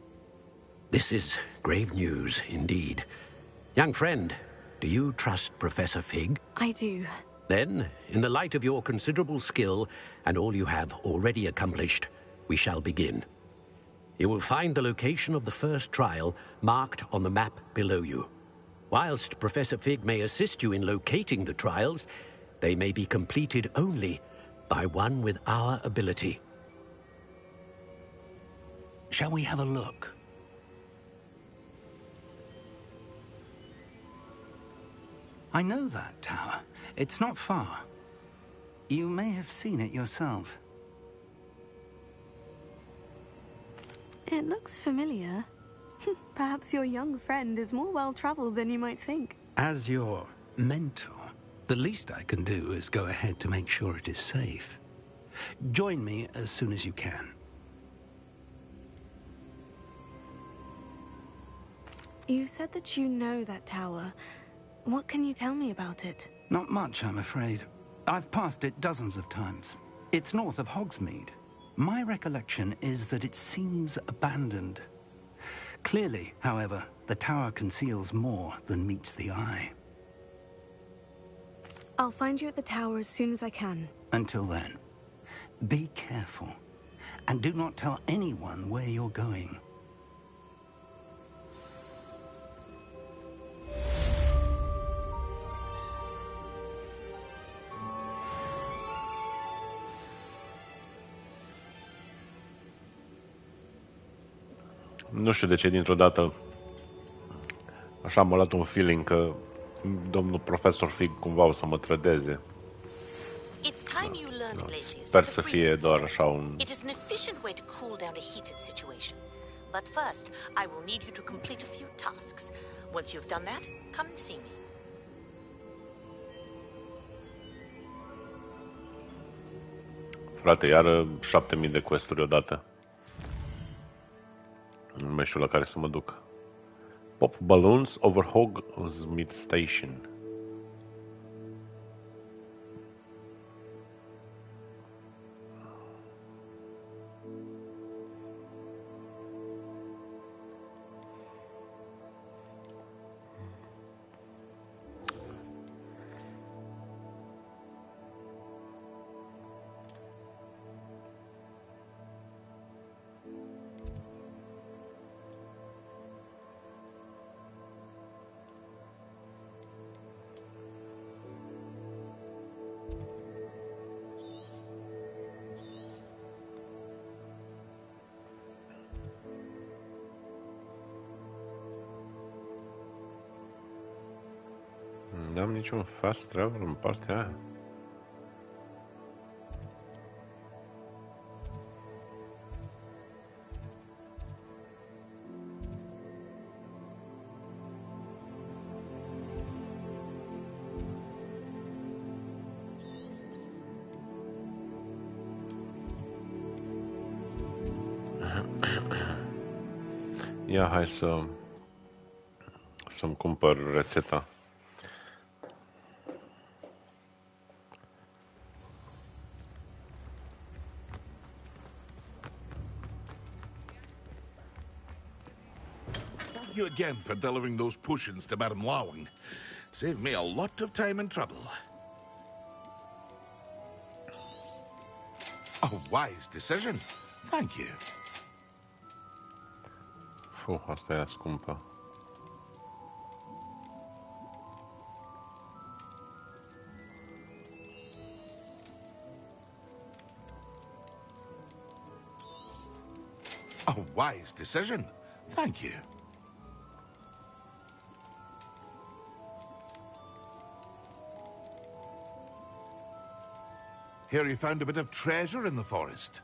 This is grave news indeed. Young friend, do you trust Professor Fig? I do. Then, in the light of your considerable skill and all you have already accomplished, we shall begin. You will find the location of the first trial marked on the map below you. Whilst Professor Fig may assist you in locating the trials, they may be completed only by one with our ability. Shall we have a look? I know that tower. It's not far. You may have seen it yourself. It looks familiar. Perhaps your young friend is more well-traveled than you might think. As your mentor, the least I can do is go ahead to make sure it is safe. Join me as soon as you can. You said that you know that tower. What can you tell me about it? Not much, I'm afraid. I've passed it dozens of times. It's north of Hogsmeade. My recollection is that it seems abandoned. Clearly, however, the tower conceals more than meets the eye. I'll find you at the tower as soon as I can. Until then, be careful, and do not tell anyone where you're going. Nu știu de ce dintr-o dată așa m-a luat un feeling că domnul profesor Fig cumva o să mă trădeze. Sper să fie doar așa un... It is an efficient way to cool down a heated situation. But first, I will need you to complete a few tasks. Once you've done that, come and see me. Frate, iară 7000 de quest-uri odată. Nu mai știu la care să mă duc. Pop balloons over Hogsmeade Station. N-am niciun fast travel în partea aia. Ia, hai să-mi cumpăr rețeta. Thank you again for delivering those potions to Madame Lawing. Saved me a lot of time and trouble. A wise decision. Thank you. Asta e scumpă. A wise decision. Thank you. Hear you found a bit of treasure in the forest.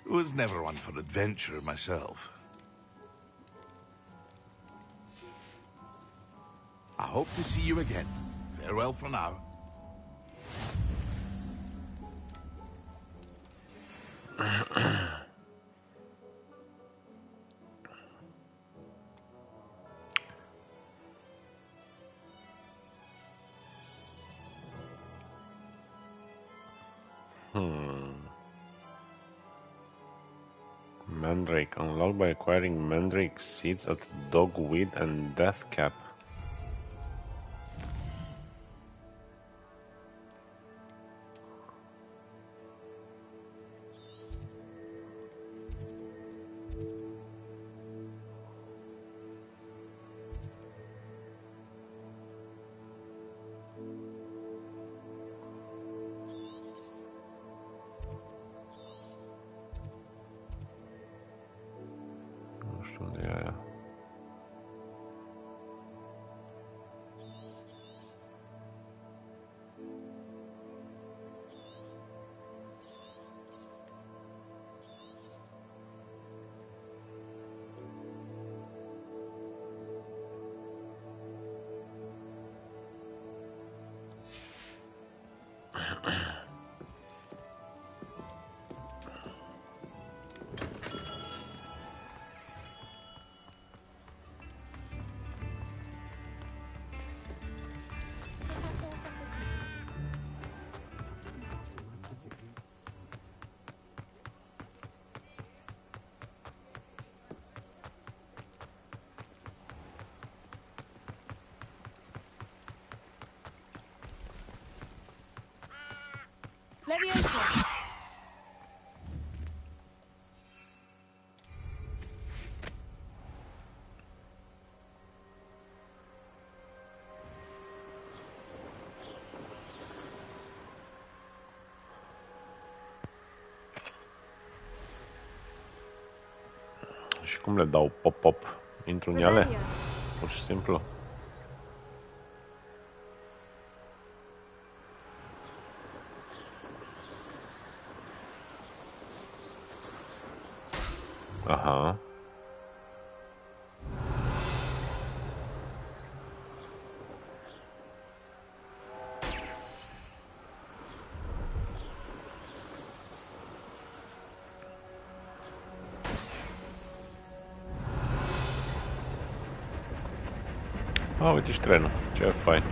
Was never one for adventure myself. I hope to see you again. Farewell for now. Mandrake. Unlocked by acquiring mandrake seeds at Dogweed and Deathcap. Leviosa! cum le dau pop-up? Intru în ele? Pur și simplu. Aha. Ah, uite și trenul. Ce fain.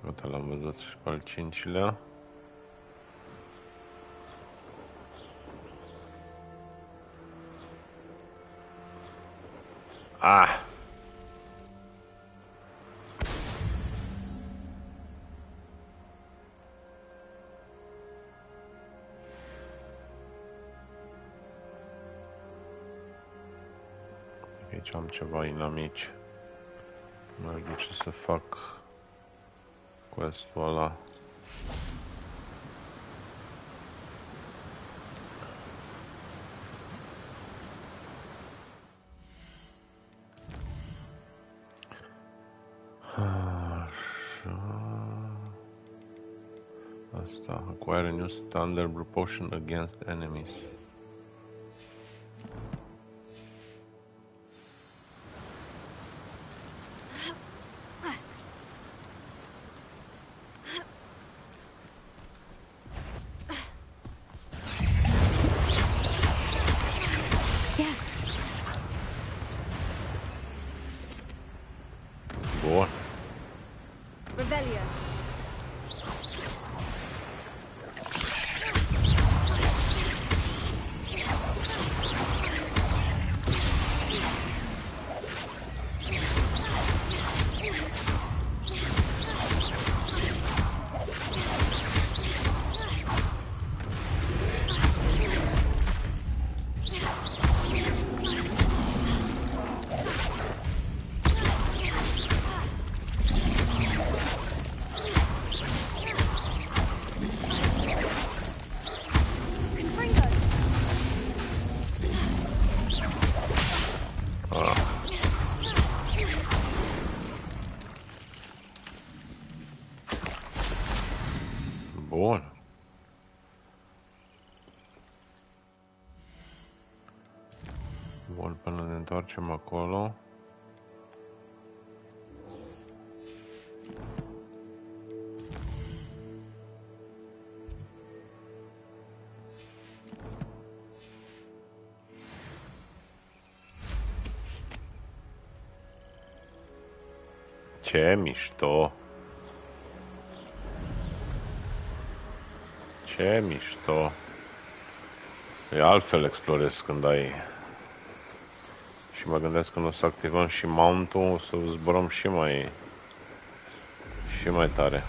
Uite, l-am văzut și pe al 5-lea. Ah! Aici am ceva inamici. M-aș duce să fac quest-ul ăla. Așa. Asta. Acquire a new standard brew potion against enemies. Bun. Bun. Bun, până ne întoarcem acolo. Ce mișto! Ce mișto! E altfel explorez când ai... Și mă gândesc când o să activăm și mount-ul, o să zburăm și mai tare.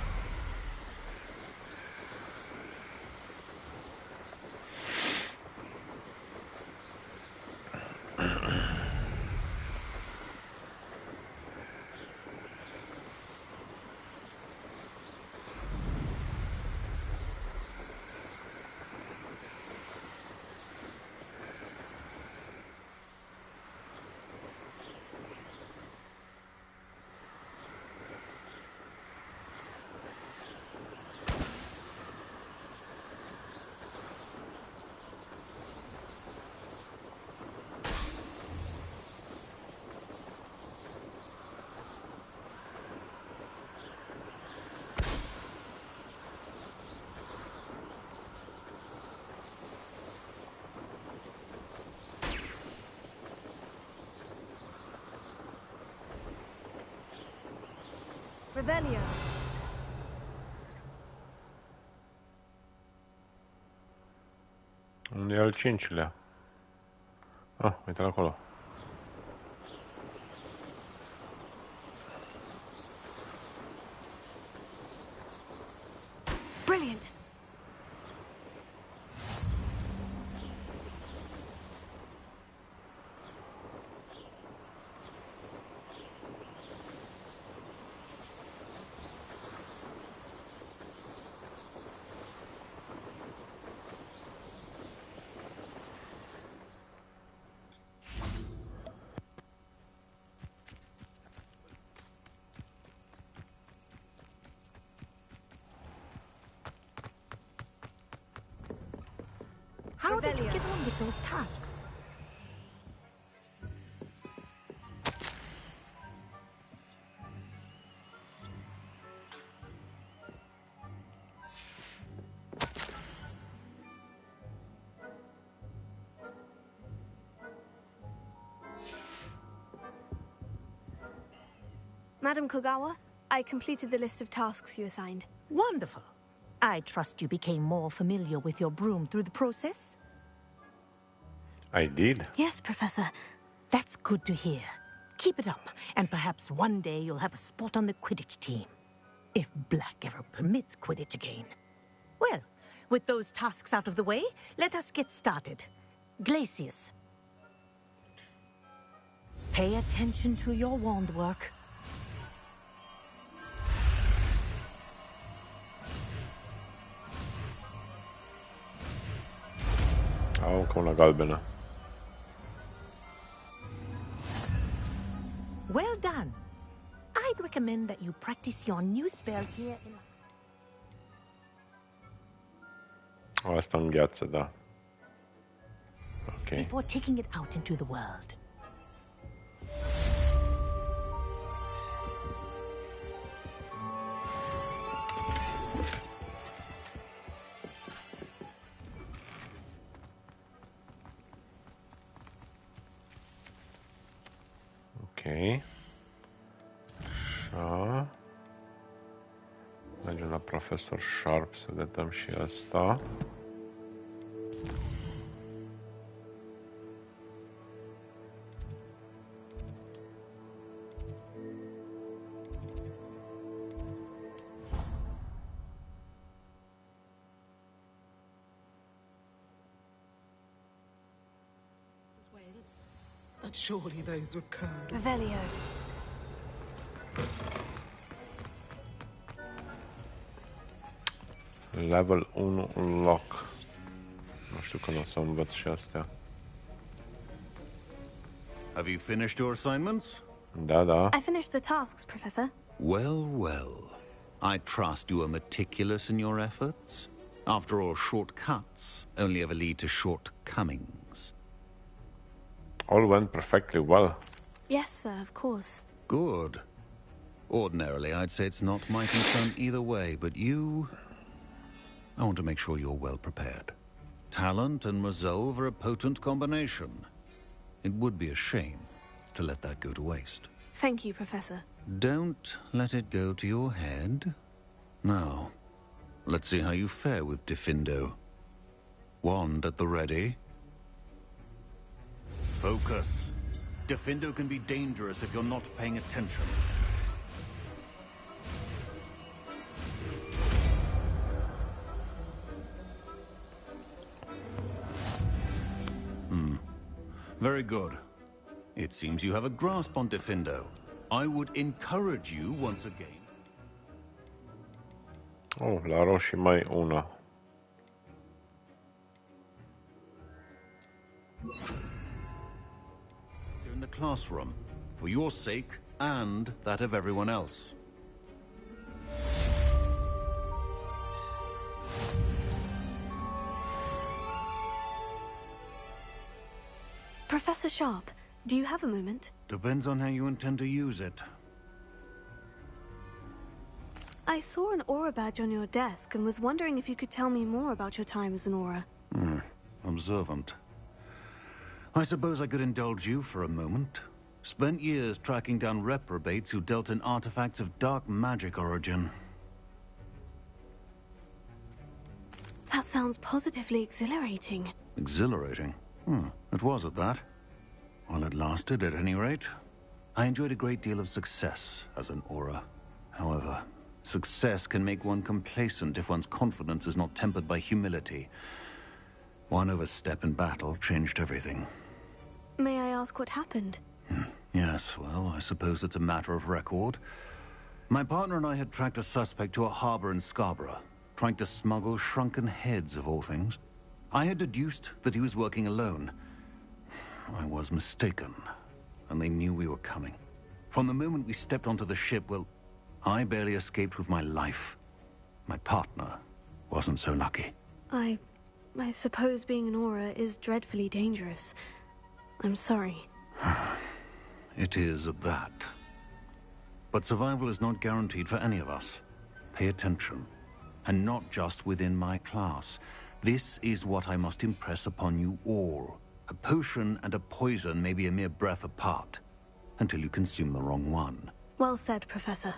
Revelio. Unde e al 5-lea? Ah, uite-l acolo. Brilliant. How did you get on with those tasks? Madam Kogawa, I completed the list of tasks you assigned. Wonderful. I trust you became more familiar with your broom through the process? I did. Yes, Professor. That's good to hear. Keep it up, and perhaps one day you'll have a spot on the Quidditch team. If Black ever permits Quidditch again. Well, with those tasks out of the way, let us get started. Glacius. Pay attention to your wand work. Încă una galbenă. Well done. I'd recommend that you practice your new spell here in... Asta îngheață, da. Ok. Before taking it out into the world. Ok. Așa. Mergem la Profesor Sharp să le dăm și asta. But surely those were code. Revelio. Level 1 unlock. Nu știu când o să învăț și astea. Have you finished your assignments? Da, da. I finished the tasks, Professor. Well, well. I trust you are meticulous in your efforts. After all, shortcuts only ever lead to shortcomings. All went perfectly well. Yes, sir, of course. Good. Ordinarily, I'd say it's not my concern either way, but you... I want to make sure you're well prepared. Talent and resolve are a potent combination. It would be a shame to let that go to waste. Thank you, Professor. Don't let it go to your head. Now, let's see how you fare with Diffindo. Wand at the ready. Focus. Diffindo can be dangerous if you're not paying attention. Very good. It seems you have a grasp on Diffindo. I would encourage you once again. Oh, la roșii mai una. You're in the classroom, for your sake and that of everyone else. Professor Sharp, do you have a moment? Depends on how you intend to use it. I saw an aura badge on your desk and was wondering if you could tell me more about your time as an aura. Observant. I suppose I could indulge you for a moment. Spent years tracking down reprobates who dealt in artifacts of dark magic origin. That sounds positively exhilarating. Exhilarating? It was at that. While it lasted, at any rate. I enjoyed a great deal of success as an aura. However, success can make one complacent if one's confidence is not tempered by humility. One overstep in battle changed everything. May I ask what happened? Yes, well, I suppose it's a matter of record. My partner and I had tracked a suspect to a harbor in Scarborough, trying to smuggle shrunken heads of all things. I had deduced that he was working alone. I was mistaken, and they knew we were coming. From the moment we stepped onto the ship, well, I barely escaped with my life. My partner wasn't so lucky. I I suppose being an Aura is dreadfully dangerous. I'm sorry. It is at that. But survival is not guaranteed for any of us. Pay attention. And not just within my class. This is what I must impress upon you all. A potion and a poison may be a mere breath apart, until you consume the wrong one. Well said, Professor.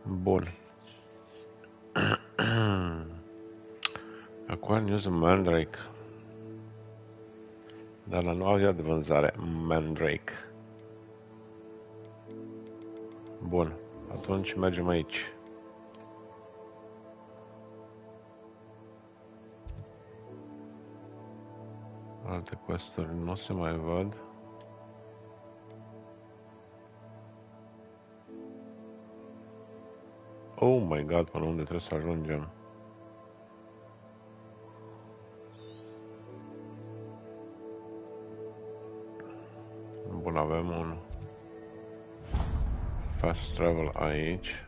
Bun. Acquire news Mandrake. Dar la noua zi de vânzare, Mandrake. Bun. Atunci mergem aici. Alte questuri nu se mai văd. Oh my god, până unde trebuie să ajungem? Bun, avem un fast travel aici.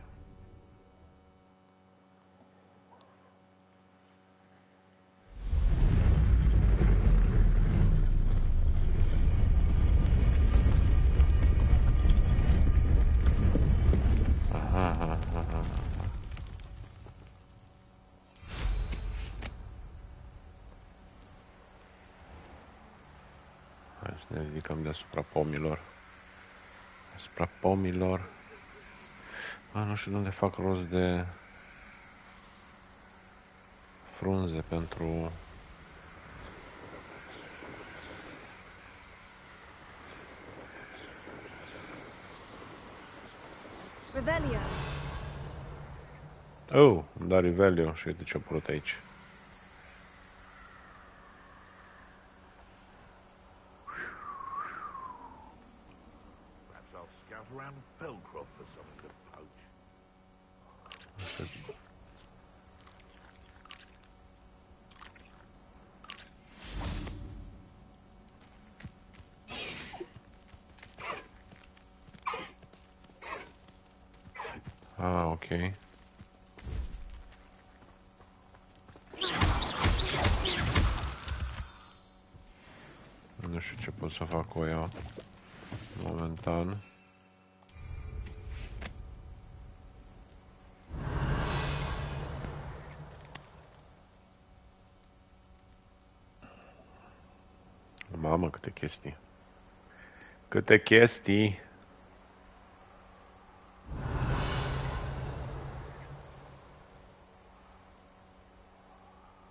Hai să ne ridicăm deasupra pomilor. Deasupra pomilor. Nu știu de unde fac rost de frunze pentru... Revelio. Oh, îmi da Revelio și uite ce-a apărut aici. Ah, ok. Nu știu ce pot să fac cu ea momentan. Mamă, câte chestii. Câte chestii.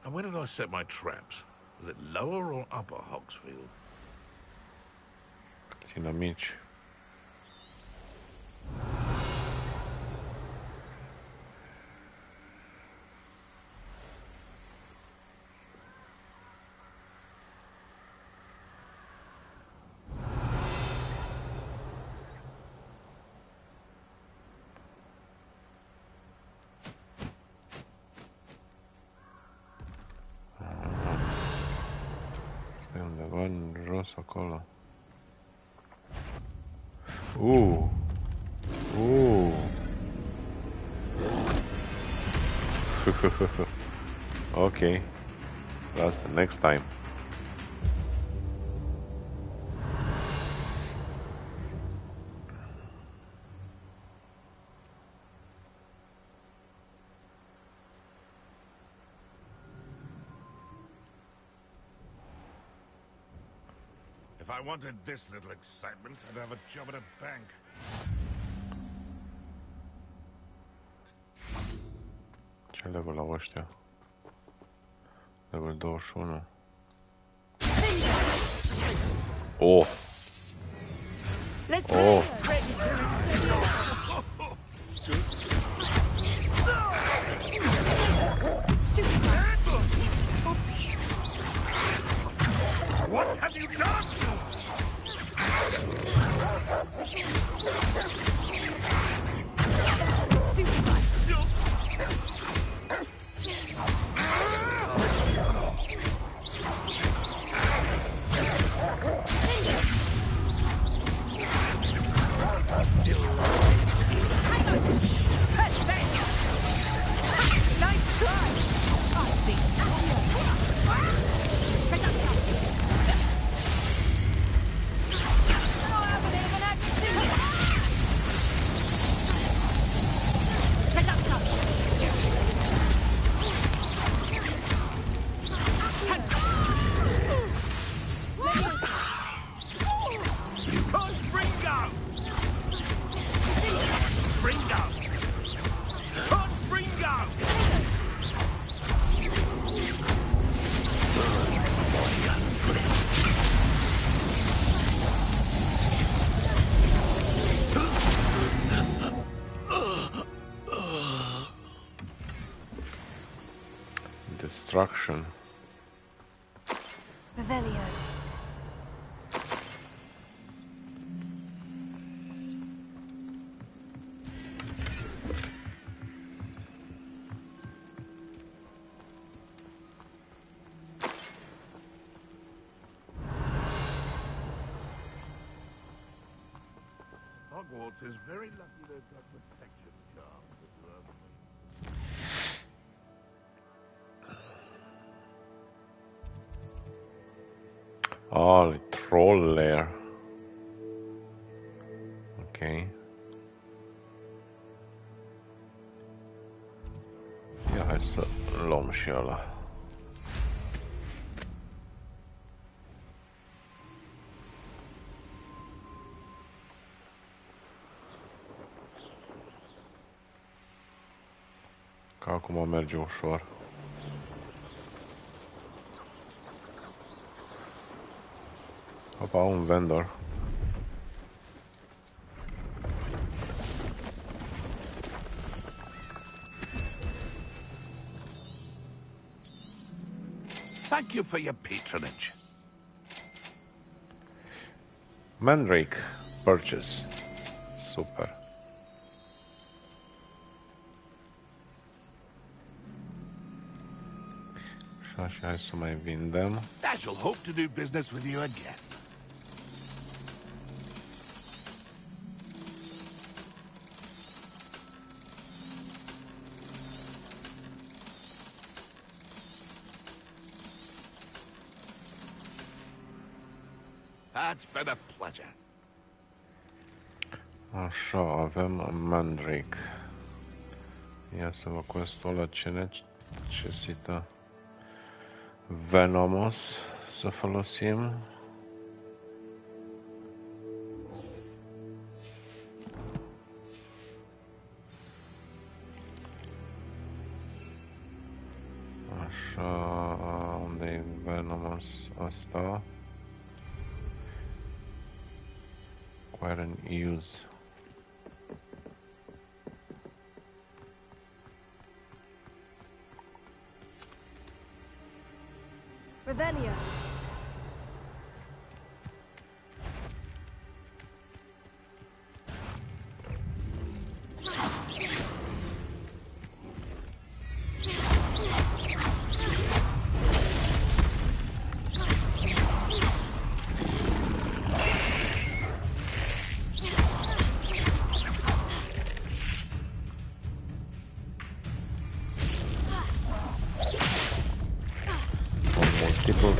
And where did I set my traps? Was it lower or upper Hogsfield? Țină mici. Undeva în jos acolo. Okay. That's the next time. If I wanted this little excitement, I'd have a job at a bank. Ce level au ăștia? Level 21. Oh! Oh! What have you done? Destruction. Revelio. Hogwarts is very lucky they've got protection charms as well. Ah, troll lair. Ok. Ia hai să luăm și ăla. Că acum merge ușor. Opa, un vendor. Thank you for your patronage. Mandrake purchase. Super. Și așa, hai să mai vindem. I shall hope to do business with you again. It's been a pleasure. Așa, avem Mandrake. Ia să vă costă ăla ce necesită Venomous să folosim. Așa, unde e Venomous asta? Acquire and use. Revelio.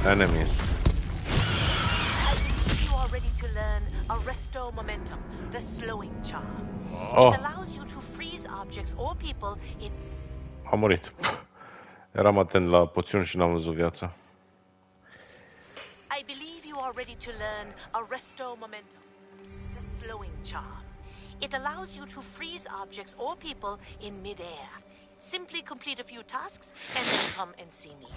Enemies. You are ready to learn Arresto Momentum, the slowing charm. Oh. It allows you to freeze objects or people in... A murit. Eram atent la poțiuni și n-am văzut viața. I believe you are ready to learn Arresto Momentum, the slowing charm. It allows you to freeze objects or people in mid-air. Simply complete a few tasks and then come and see me.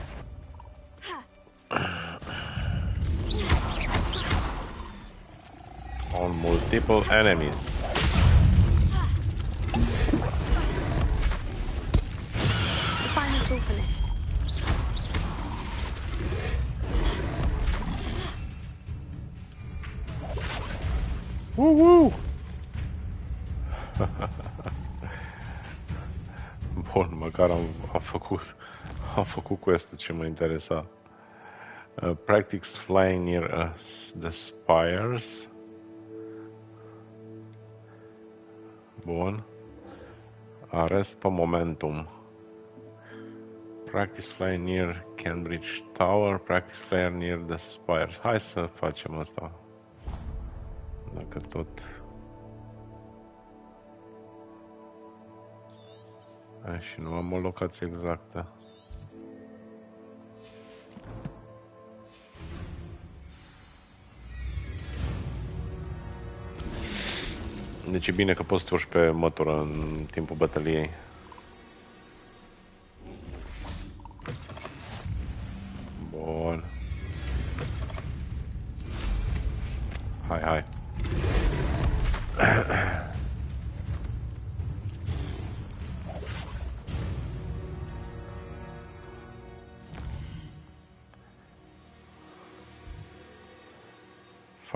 On multiple enemies. The assignment's all finished. Woo! Bun, măcar am făcut quest-ul ce mă interesa. Practice flying near the spires. Bun. Arresto momentum. Practice flying near Cambridge Tower. Practice flying near the spires. Hai să facem asta. Dacă tot... Și nu am o locație exactă. Deci e bine că poți să te urci pe mătură în timpul bătăliei. Bun. Hai.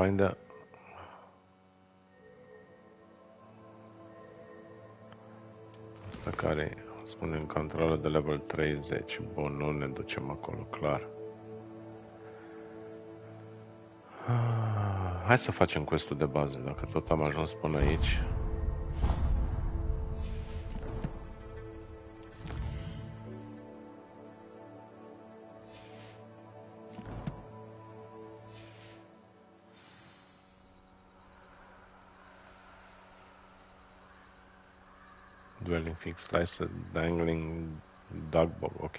Find the... Asta care spune în controlă de level 30. Bun, nu ne ducem acolo, clar. Hai să facem quest-ul de bază, dacă tot am ajuns până aici. Dwelling fix, slice, dangling, dog bob, ok.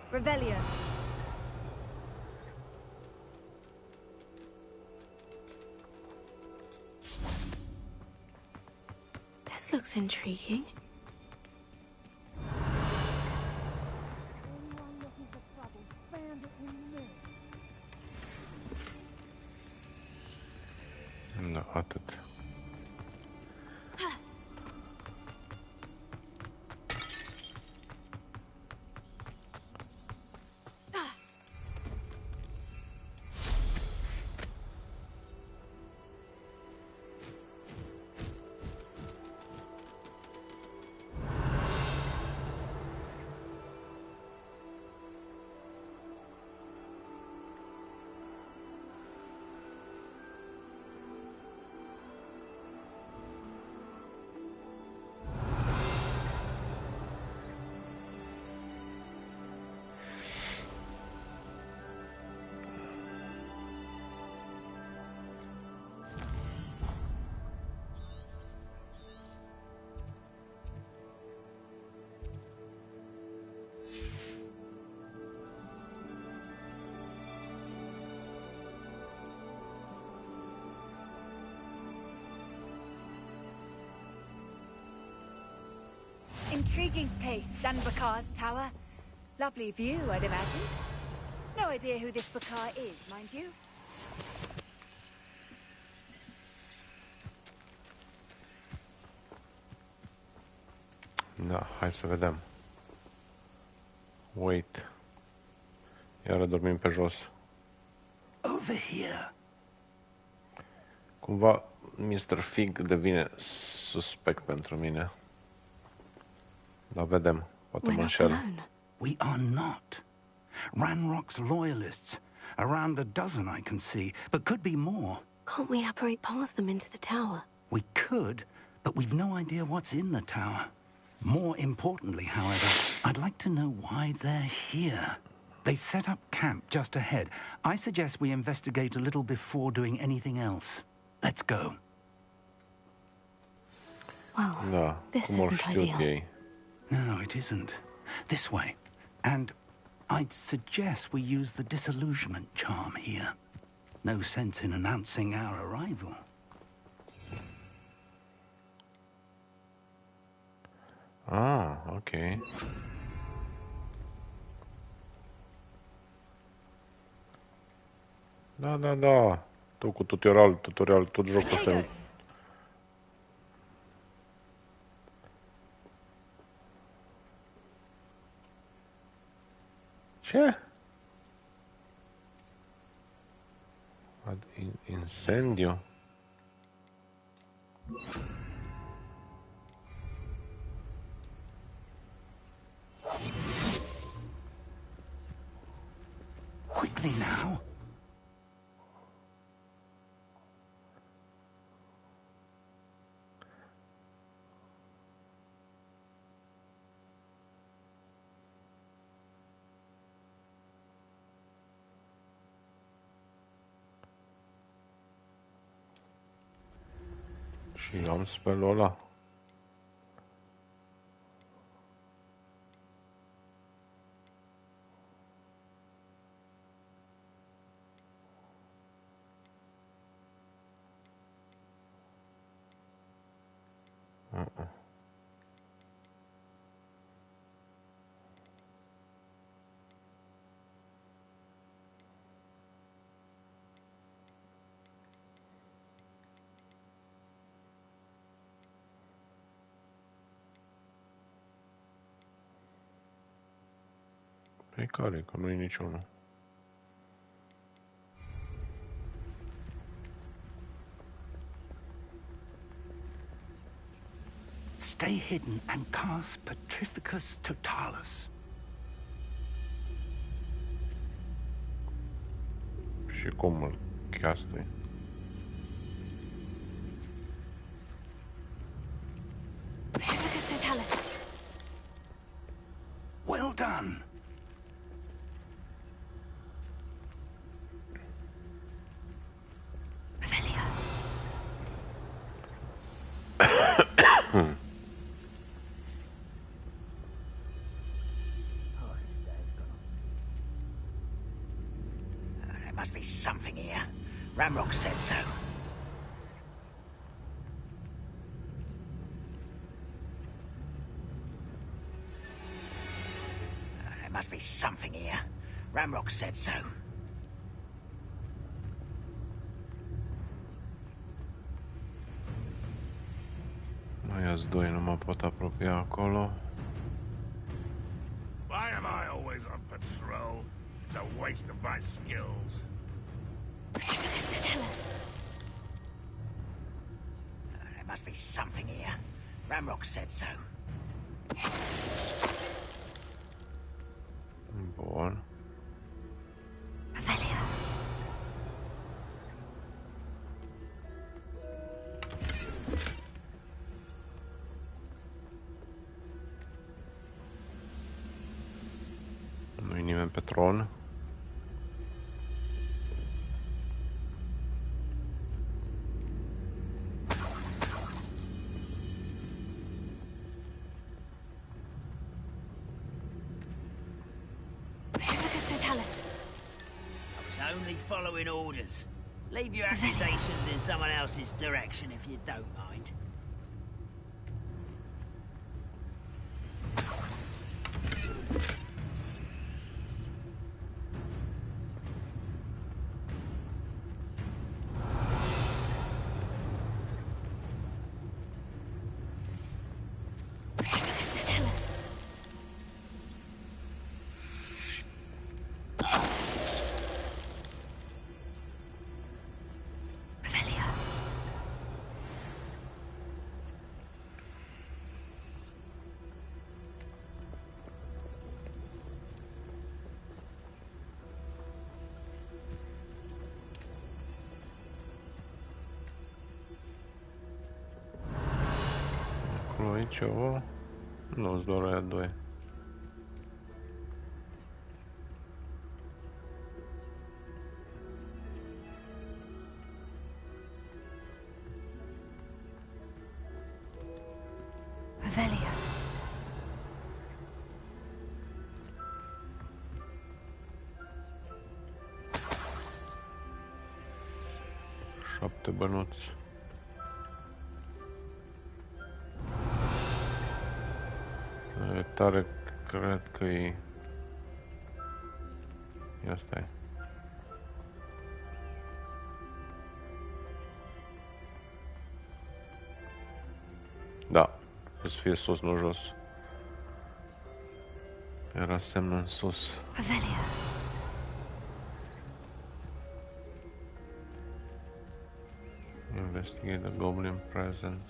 Revelio. This looks intriguing. Da, atât. Intriguing place, Sanbakar's tower. Lovely view, I'd imagine. No idea who this Bakar is, mind you. Da, hai să vedem. Wait. Iară dormim pe jos. Over here. Cumva Mr. Fig devine suspect pentru mine. Dar vedem, poate mă înșel. We are not. Ranrock's loyalists. Around a dozen I can see, but could be more. Can't we apparate past them into the tower? We could, but we've no idea what's in the tower. More importantly, however, I'd like to know why they're here. They've set up camp just ahead. I suggest we investigate a little before doing anything else. Let's go. Well, this isn't ideal. No, it isn't. This way. And I'd suggest we use the disillusionment charm here. No sense in announcing our arrival. Ah, ok. Da, da, da. Tu cu tutorial, tot jocul ăsta. Ce? Incendiu? Quickly now. Și am spelul ăla. Pe care? Că nu e niciunul. Stay hidden and cast Petrificus Totalis. Și cum îl chastui? Petrificus Totalis. Well done. Revelio. There must be something here. Ramrock said so. There must be something here. Ramrock said so. Mai azi doi, nu mă pot apropia acolo. Why am I always on patrol? It's a waste of my skills. There must be something here. Ramrock said so. Bun. Revelio. Nu-i nimeni pe tron. Following orders. Leave your accusations in someone else's direction if you don't mind. Acolo e ceva? Nu-s doar aia doi. Revelio. Șapte bănuți. Tare cred că e... Ia stai. Da, să fie sus, nu jos. Era semnul în sus. Revelio. Investigate the goblin presence.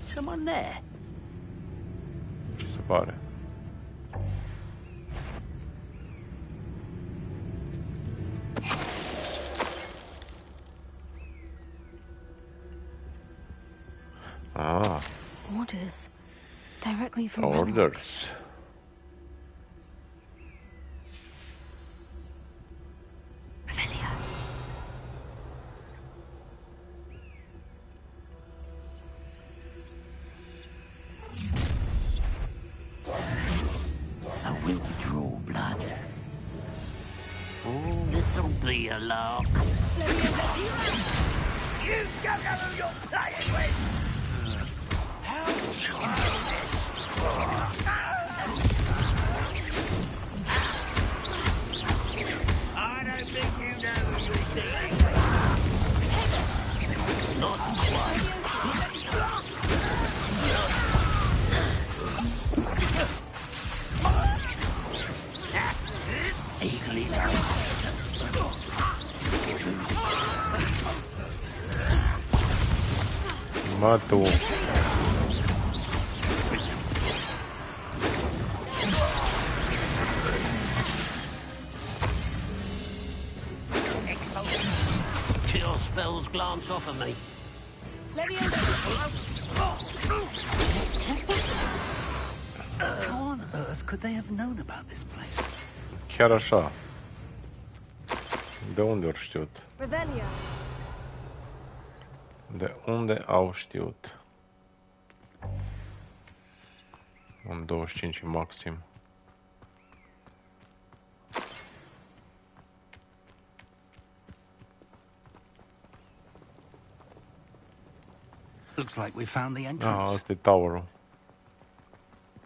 Someone there? Ce se pare? Ah. Orders. Directly from Orders. Revelio. I will draw blood. This'll be a lark. You don't know who you're playing with! How childish! I don't think you know who you're dealing with. Not quite. Mă, tu. Your spells glance off of me. How on earth could they have known about this place? Chiar așa. De unde au știut? Revelio. De unde au știut? Am 25 maxim. Looks like we found the Ah, entrance. asta e tower-ul.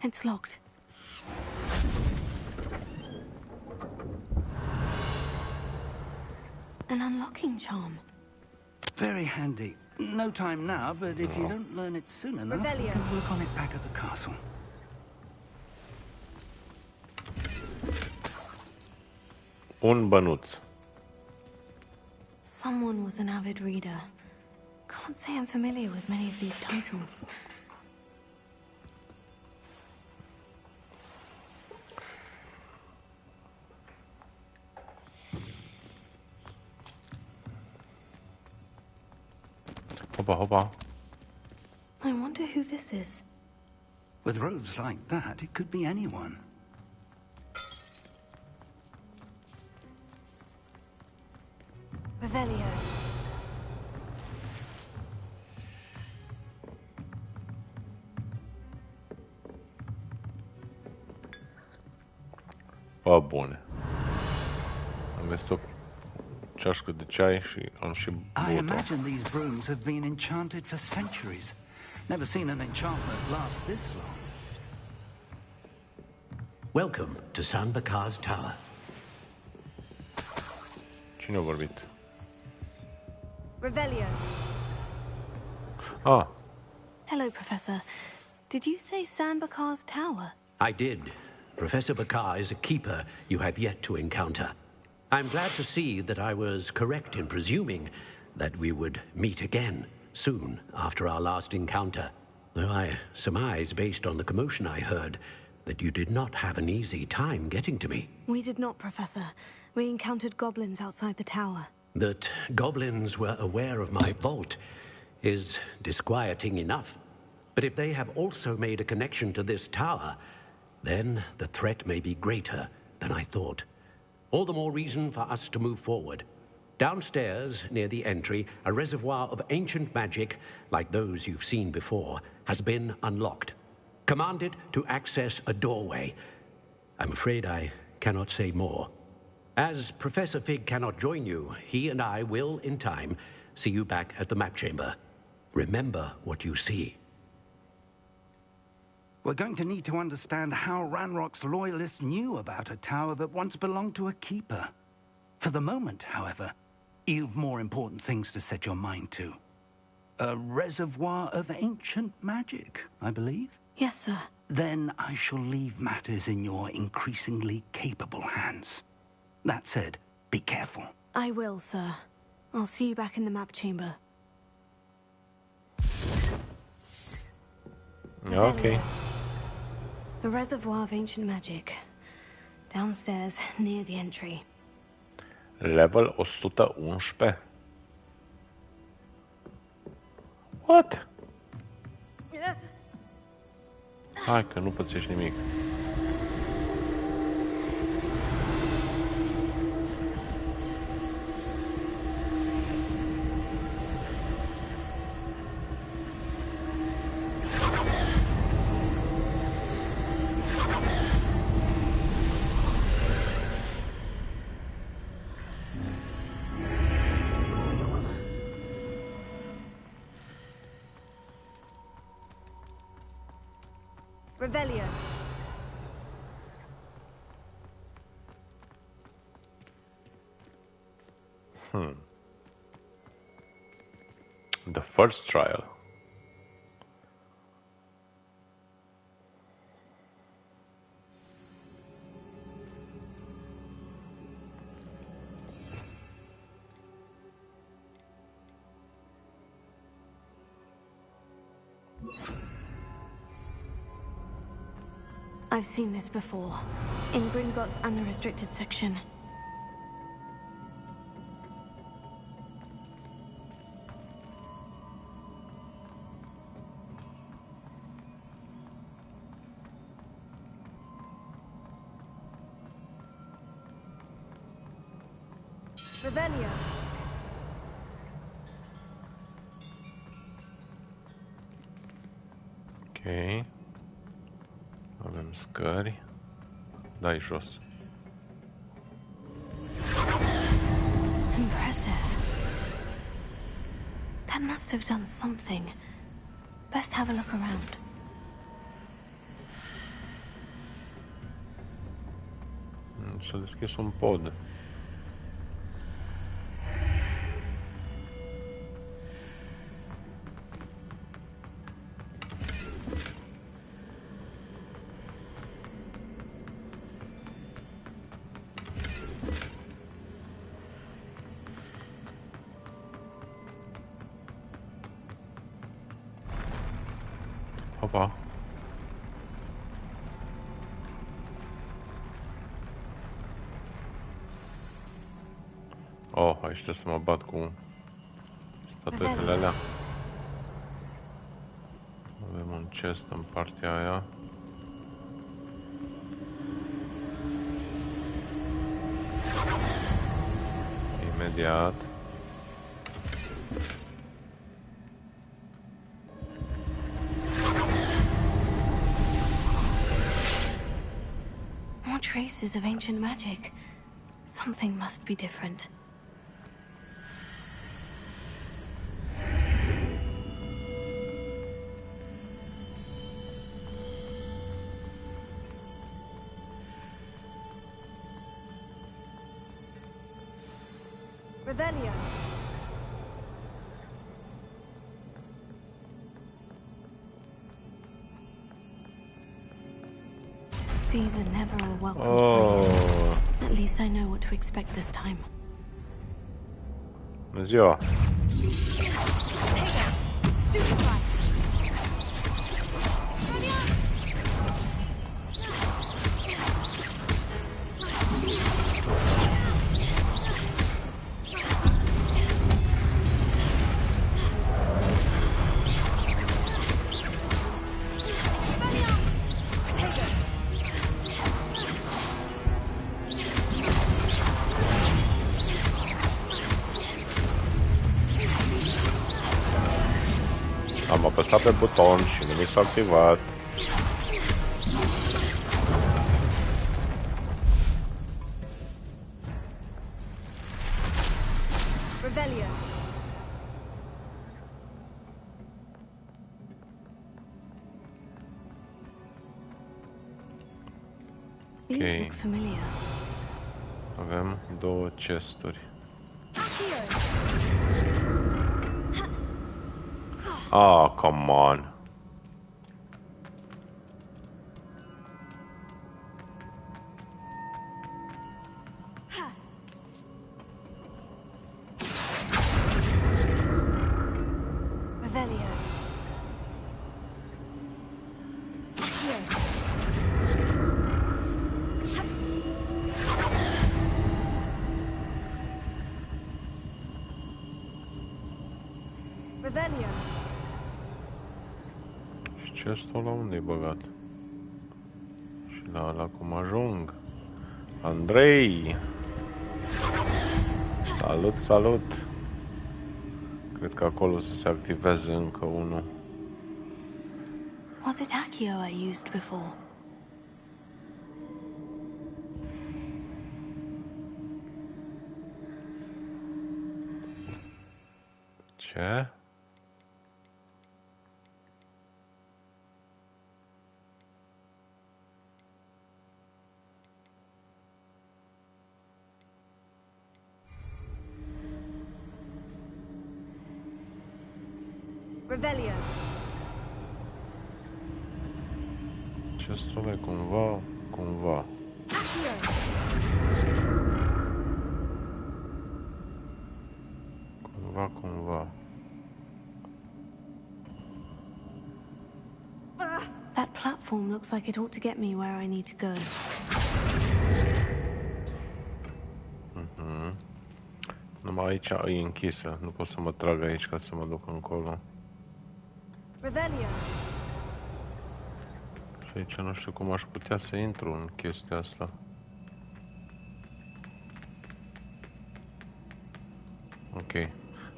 It's locked. An unlocking charm. Very handy. No time now, but if you don't learn it soon enough, you can work on it back at the castle. Un bănuț. Someone was an avid reader. Can't say I'm familiar with many of these titles. Hopa, hopa. I wonder who this is. With robes like that, it could be anyone. Revelio. Bă, bune. Am găsit o ceașcă de ceai și am și I băut-o. imagine these brooms have been enchanted for centuries. Never seen an enchantment last this long. Welcome to San Bakar's Tower. Cine a vorbit? Revelio. Ah, Hello, Professor. Did you say San Bakar's Tower? I did. Professor Bakar is a keeper you have yet to encounter. I'm glad to see that I was correct in presuming that we would meet again soon after our last encounter. Though I surmise, based on the commotion I heard, that you did not have an easy time getting to me. We did not, Professor. We encountered goblins outside the tower. That goblins were aware of my vault is disquieting enough. But if they have also made a connection to this tower, then the threat may be greater than I thought. All the more reason for us to move forward. Downstairs, near the entry, a reservoir of ancient magic, like those you've seen before, has been unlocked. Commanded to access a doorway. I'm afraid I cannot say more. As Professor Fig cannot join you, he and I will, in time, see you back at the map chamber. Remember what you see. We're going to need to understand how Ranrock's loyalists knew about a tower that once belonged to a keeper. For the moment, however, you've more important things to set your mind to. A reservoir of ancient magic, I believe? Yes, sir. Then I shall leave matters in your increasingly capable hands. That said, be careful. I will, sir. I'll see you back in the map chamber. ok. A reservoir of ancient magic. Downstairs, near the entry. Level 111. What? Hai că nu pățești nimic. Revelio. The first trial. I've seen this before. In Gringotts and the restricted section. Revelio. Ok. Avem scări. Dai jos. Impressive. That must have done something. Best have a look around. S-a deschis un pod. Opa. Oh, aici trebuie să mă bat cu statuetele alea. Avem un chest în partea aia. Imediat. More traces of ancient magic. Something must be different. Revelio. These are never a welcome sight. At least I know what to expect this time. Bună ziua! Am apăsat pe buton și nu mi s-a activat. Revelio. These look familiar. Avem două chesturi. Ah, come on. Revelio. Revelio. Și chestul la unde e băgat? Și la ăla cum ajung? Andrei! Salut, salut! Cred că acolo să se activeze încă unul. Was it Accio I used before? Ce? Revelio. Chestul e cumva. Cumva. platform looks like it ought to get me where I need to go. Numai aici e închisă. Nu pot să mă trag aici ca să mă duc încolo. Revelio. Și aici nu știu cum aș putea să intru în chestia asta. Ok.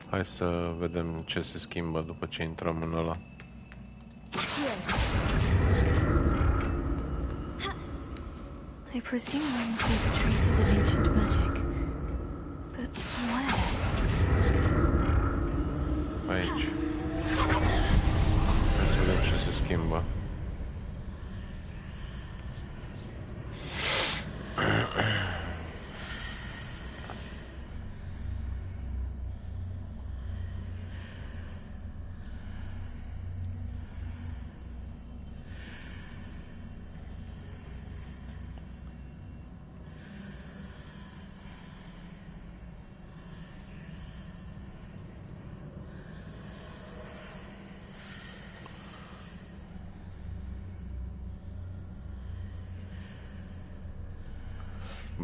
Hai să vedem ce se schimbă după ce intrăm în ăla. I presume I'm looking for traces of ancient magic. But where? Aici. Hai să vedem ce se schimbă.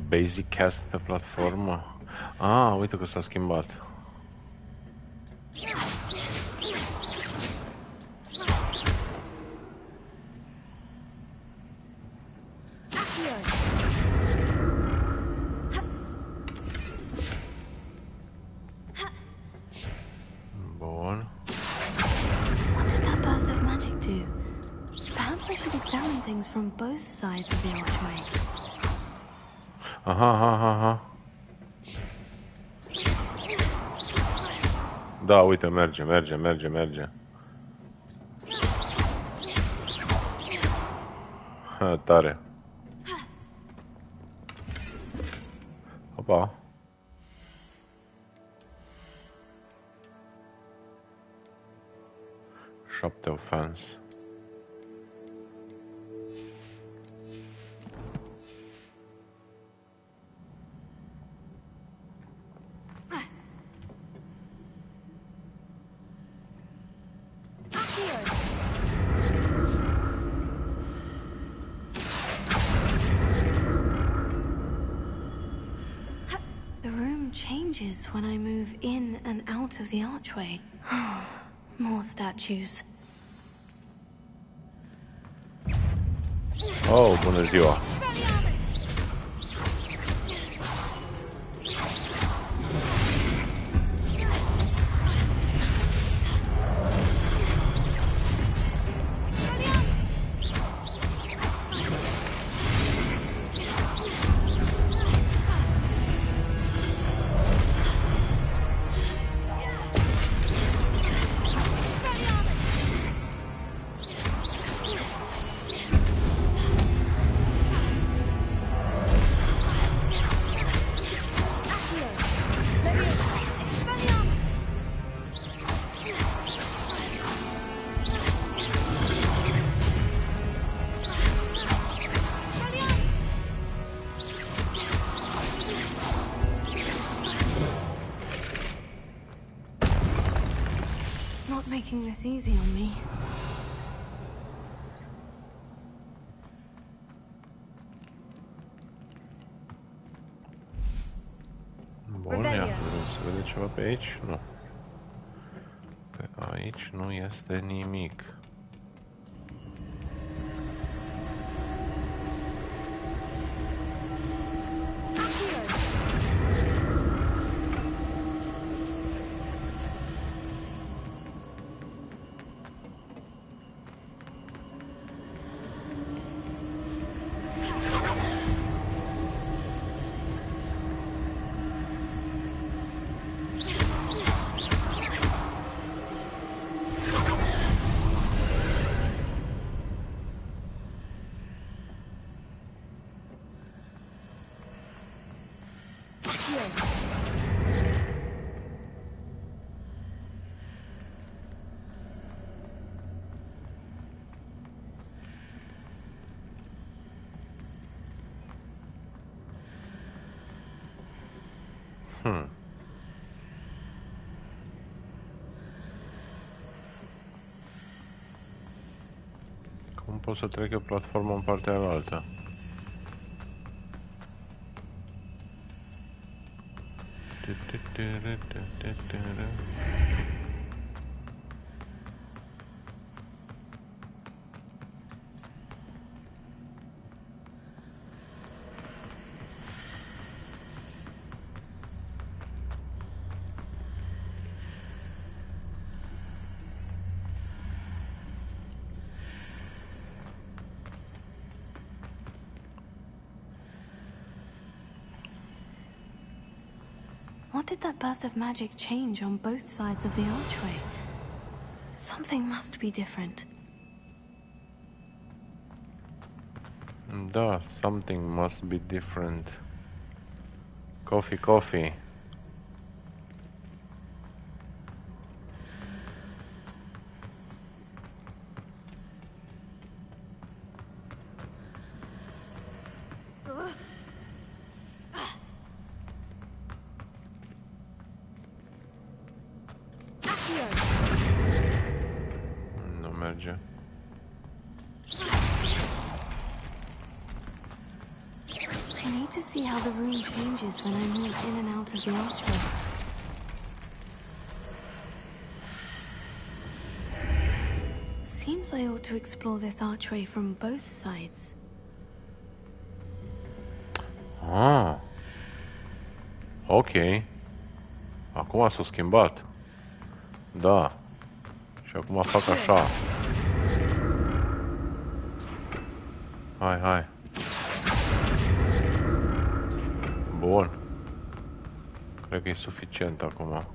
Basic cast pe platformă. Ah, uite că s-a schimbat. Bun. What did that burst of magic do? Perhaps I should examine things from both sides of the archway. Aha. Da, uite, merge. Ha, tare. Opa. Shop of fans. The room changes when I move in and out of the archway. More statues. Oh, bună ziua. Not making this easy on me. Bun, ia, să vedem ceva pe aici? Nu. Pe aici nu este nimic. pot să trec eu platforma în partea alaltă. What did that burst of magic change on both sides of the archway? Something must be different. Da, something must be different. Coffee, coffee. Nu merge. I need to see how the room changes when I move in and out of the archway. Seems I ought to explore this archway from both sides. Ah. Ok. Acum s-a schimbat. Da. Și acum fac așa. Hai, hai. Bun. Cred că e suficient acum.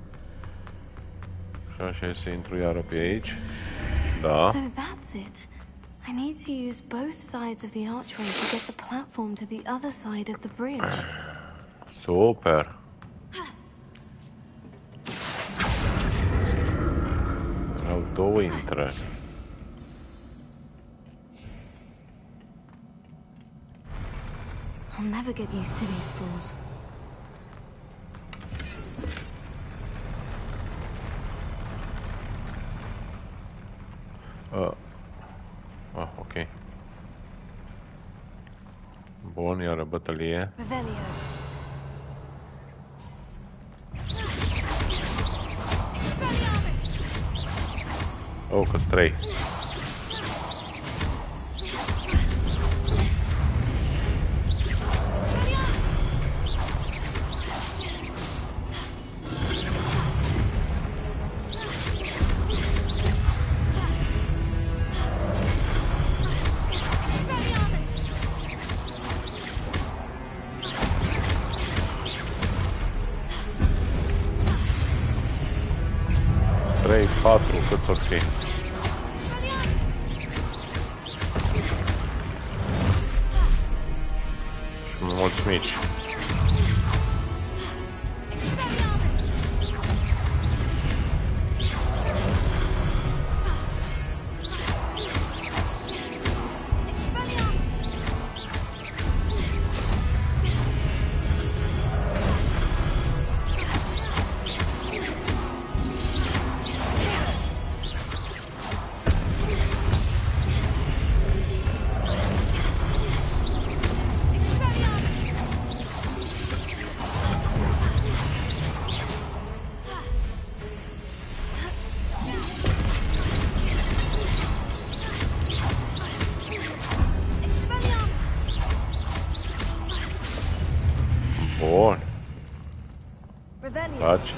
Și așa e să intru iară pe aici. Da. So that's it. I need to use both sides of the archway to get the platform to the other side of the bridge. Super. Vreau două intrări. I'll never get used to these floors. Ok. Bun, iară bătălie. Oh, că-s 3. Trei, 4, cât or fi. Și mulți mici. Bun. Taci.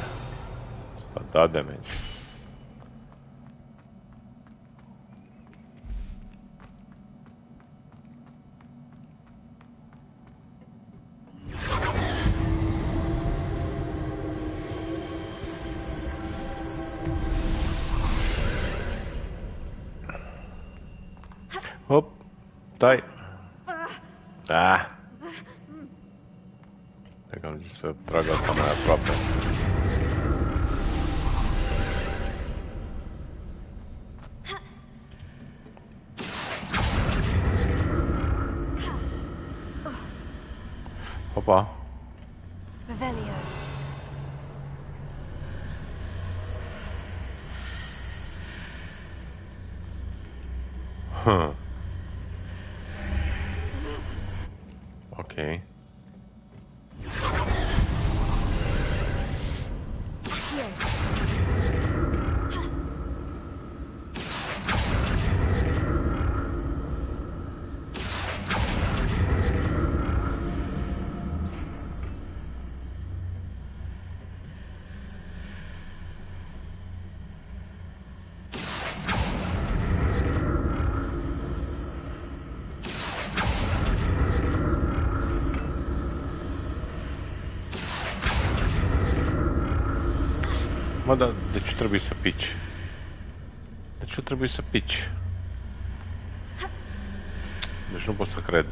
S-a dat de meci. Hop. Stai. Da. Cred că am zis să trag asta mai aproape. Opa. Mă, dar de ce trebuie să pici? De ce trebuie să pici? Deci nu pot să cred.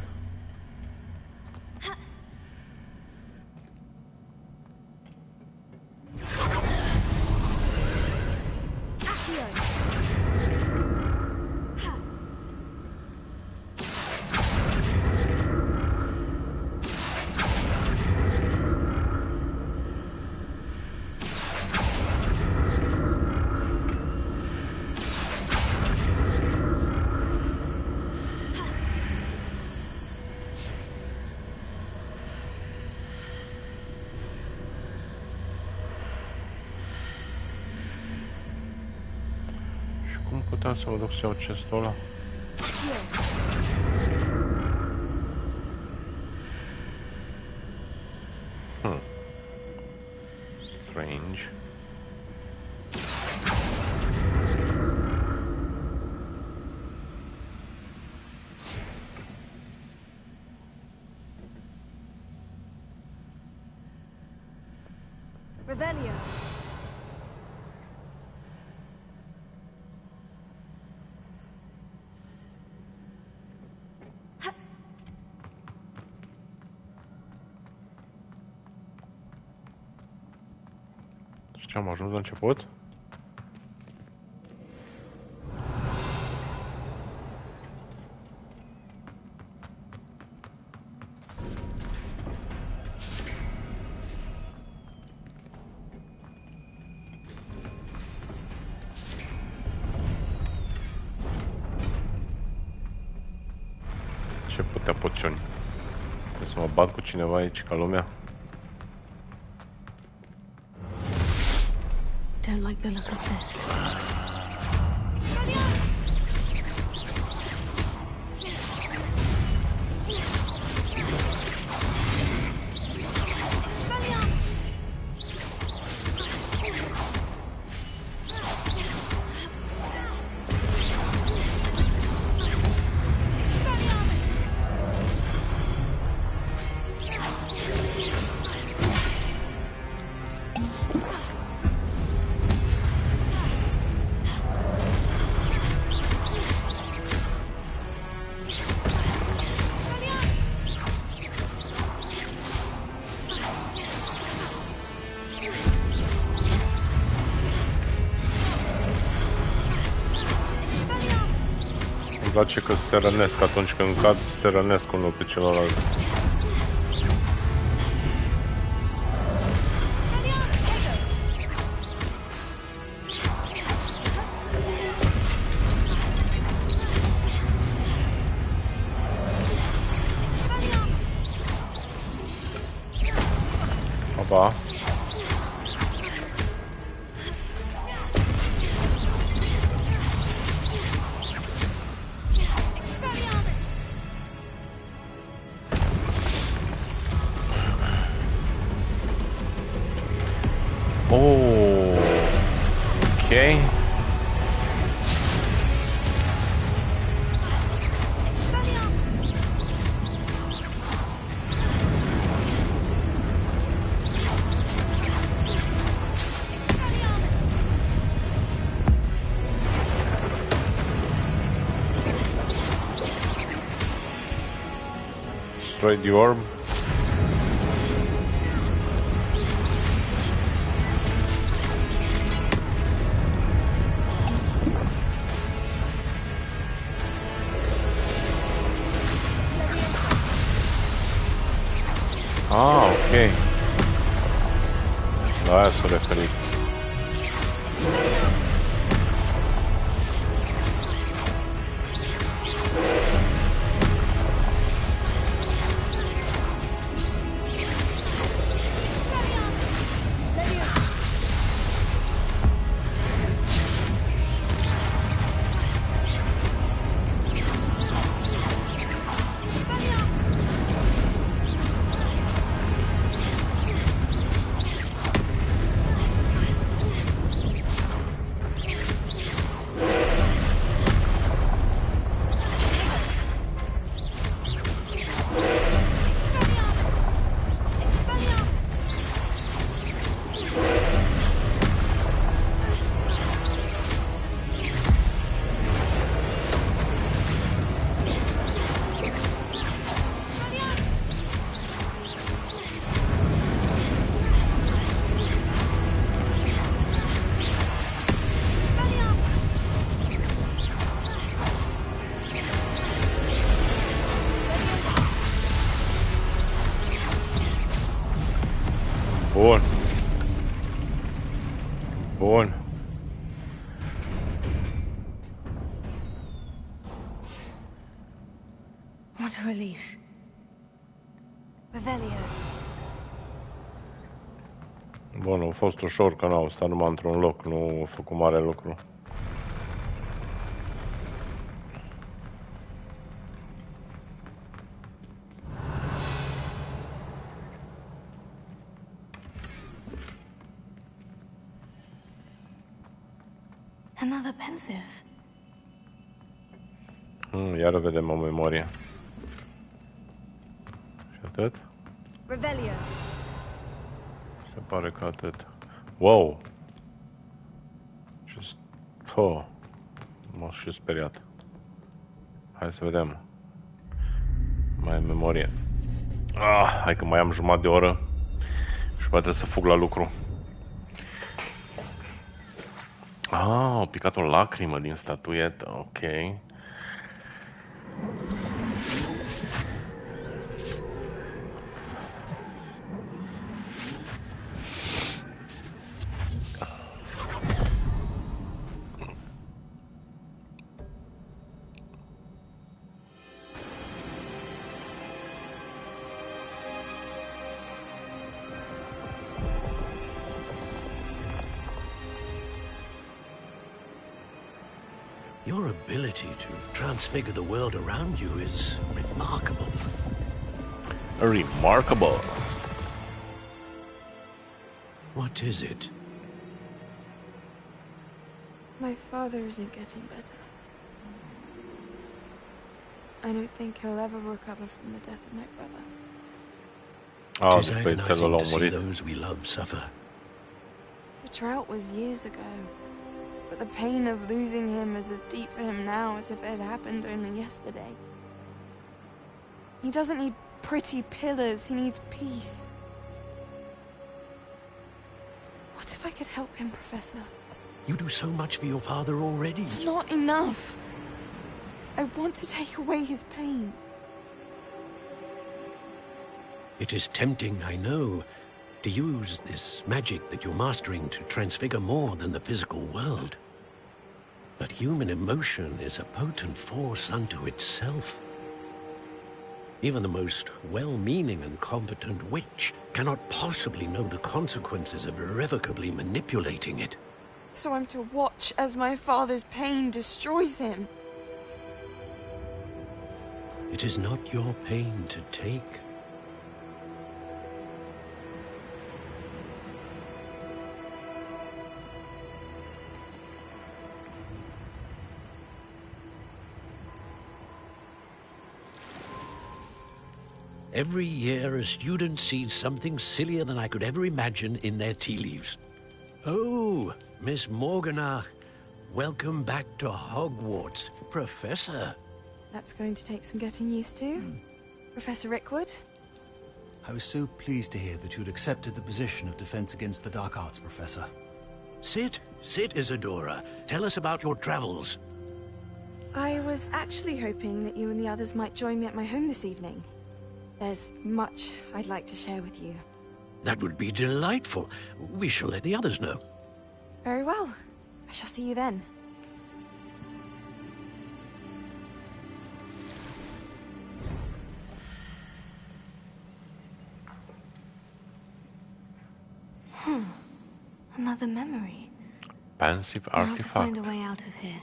Puteam să mă duc să iau chestul ăla. Strange. Revelio. Ce am ajuns la început? Ce putea pociuni? Trebuie să mă bat cu cineva aici ca lumea? Don't like the look of this. Îmi place că se rănesc atunci când cad, se rănesc unul pe celălalt. Aba. Okay. Destroy the orb. Ah, ok. La aia s-a referit. Bun. Bun. What a relief. Revelio. Bun, a fost ușor că n-au stat numai într-un loc, nu au făcut mare lucru. Another pensive. Iar vedem o memorie. Și atât? Revelio. Se pare că atât. Wow! M-a și speriat. Hai să vedem. Mai e memorie. Hai că mai am jumătate de oră. Și mai trebuie să fug la lucru. Au picat o lacrimă din statuetă. Ok. Your ability to transfigure the world around you is remarkable. Remarkable. What is it? My father isn't getting better. I don't think he'll ever recover from the death of my brother. It is agonizing to see those we love suffer. The drought was years ago, but the pain of losing him is as deep for him now as if it had happened only yesterday. He doesn't need pretty pillars, he needs peace. What if I could help him, Professor? You do so much for your father already. It's not enough. I want to take away his pain. It is tempting, I know, to use this magic that you're mastering to transfigure more than the physical world. But human emotion is a potent force unto itself. Even the most well-meaning and competent witch cannot possibly know the consequences of irrevocably manipulating it. So I'm to watch as my father's pain destroys him. It is not your pain to take. Every year, a student sees something sillier than I could ever imagine in their tea leaves. Oh, Miss Morganach, welcome back to Hogwarts, Professor. That's going to take some getting used to. Professor Rickwood? I was so pleased to hear that you'd accepted the position of Defense Against the Dark Arts, Professor. Sit, Isadora. Tell us about your travels. I was actually hoping that you and the others might join me at my home this evening. There's much I'd like to share with you. That would be delightful. We shall let the others know. Very well. I shall see you then. Another memory. Pensive How to artifact. find a way out of here.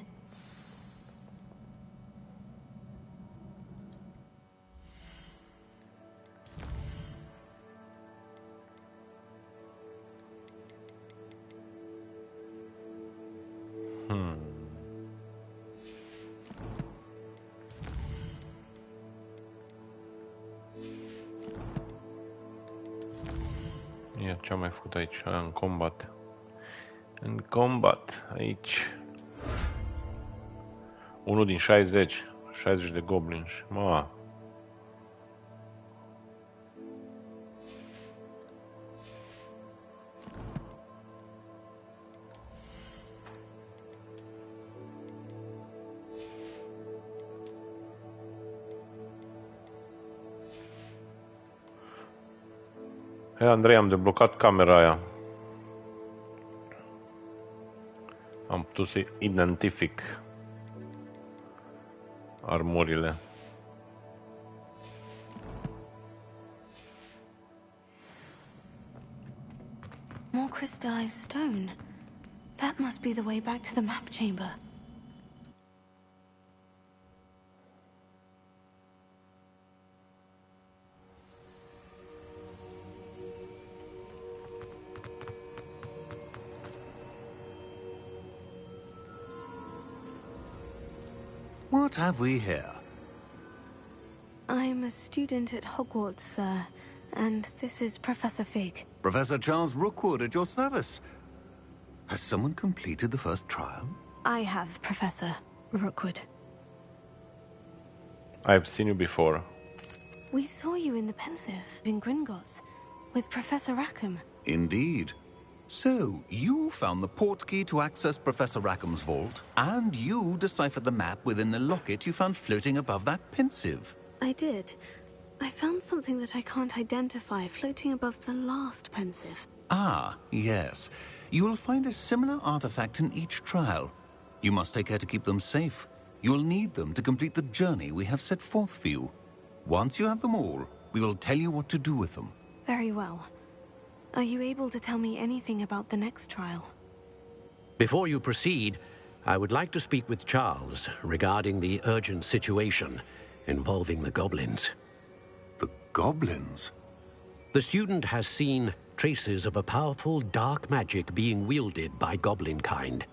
Ia ce am mai făcut aici? În combat. În combat, aici. 1 din 60. 60 de goblins. Ma. Hei, Andrei, am deblocat camera aia. Am putut să identific armurile. More crystallized stone. That must be the way back to the map chamber. What have we here? I'm a student at Hogwarts, sir, and this is Professor Fig. Professor Charles Rookwood at your service. Has someone completed the first trial? I have, Professor Rookwood. I've seen you before. We saw you in the Pensive in Gringotts with Professor Rackham. Indeed. So, you found the portkey to access Professor Rackham's vault, and you deciphered the map within the locket you found floating above that Pensive. I did. I found something that I can't identify floating above the last Pensive. Ah, yes. You will find a similar artifact in each trial. You must take care to keep them safe. You will need them to complete the journey we have set forth for you. Once you have them all, we will tell you what to do with them. Very well. Are you able to tell me anything about the next trial? Before you proceed, I would like to speak with Charles regarding the urgent situation involving the goblins. The goblins? The student has seen traces of a powerful dark magic being wielded by goblin kind.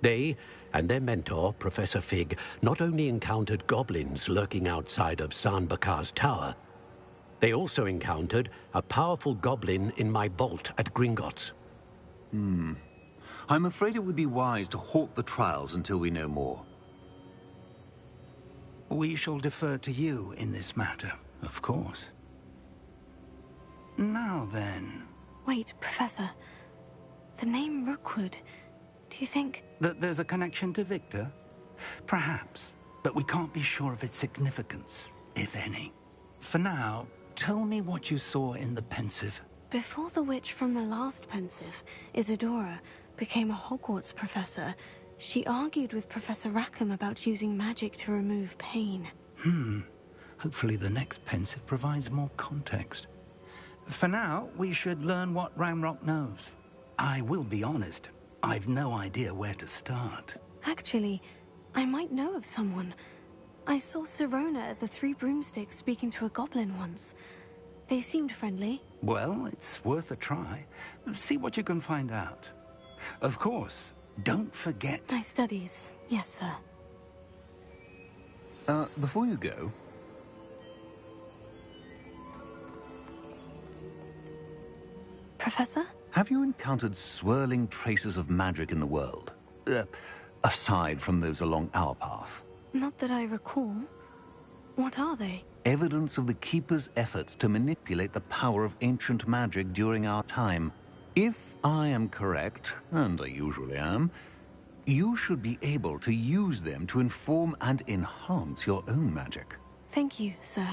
They and their mentor, Professor Fig, not only encountered goblins lurking outside of Sanbakar's tower, they also encountered a powerful goblin in my vault at Gringotts. I'm afraid it would be wise to halt the trials until we know more. We shall defer to you in this matter, of course. Now then... Wait, Professor. The name Rookwood. Do you think... That there's a connection to Victor? Perhaps, but we can't be sure of its significance, if any. For now, tell me what you saw in the Pensive. Before the witch from the last Pensive, Isadora, became a Hogwarts professor, she argued with Professor Rackham about using magic to remove pain. Hopefully the next Pensive provides more context. For now, we should learn what Ramrock knows. I will be honest, I've no idea where to start. Actually, I might know of someone. I saw Sirona at the Three Broomsticks speaking to a goblin once. They seemed friendly. Well, it's worth a try. See what you can find out. Of course, don't forget... My studies, yes, sir. Before you go... Professor? Have you encountered swirling traces of magic in the world? Aside from those along our path? Not that I recall. What are they? Evidence of the Keeper's efforts to manipulate the power of ancient magic during our time. If I am correct, and I usually am, you should be able to use them to inform and enhance your own magic. Thank you, sir.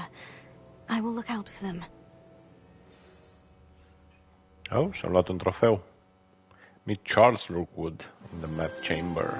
I will look out for them. Oh, și-am luat un trofeu. Meet Charles Rookwood in the map chamber.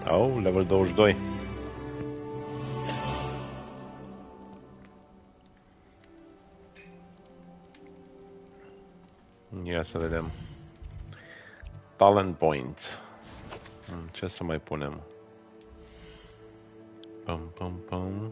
Oh, level 22. Ia să vedem. Talent point. Ce să mai punem? Pam, pam, pam.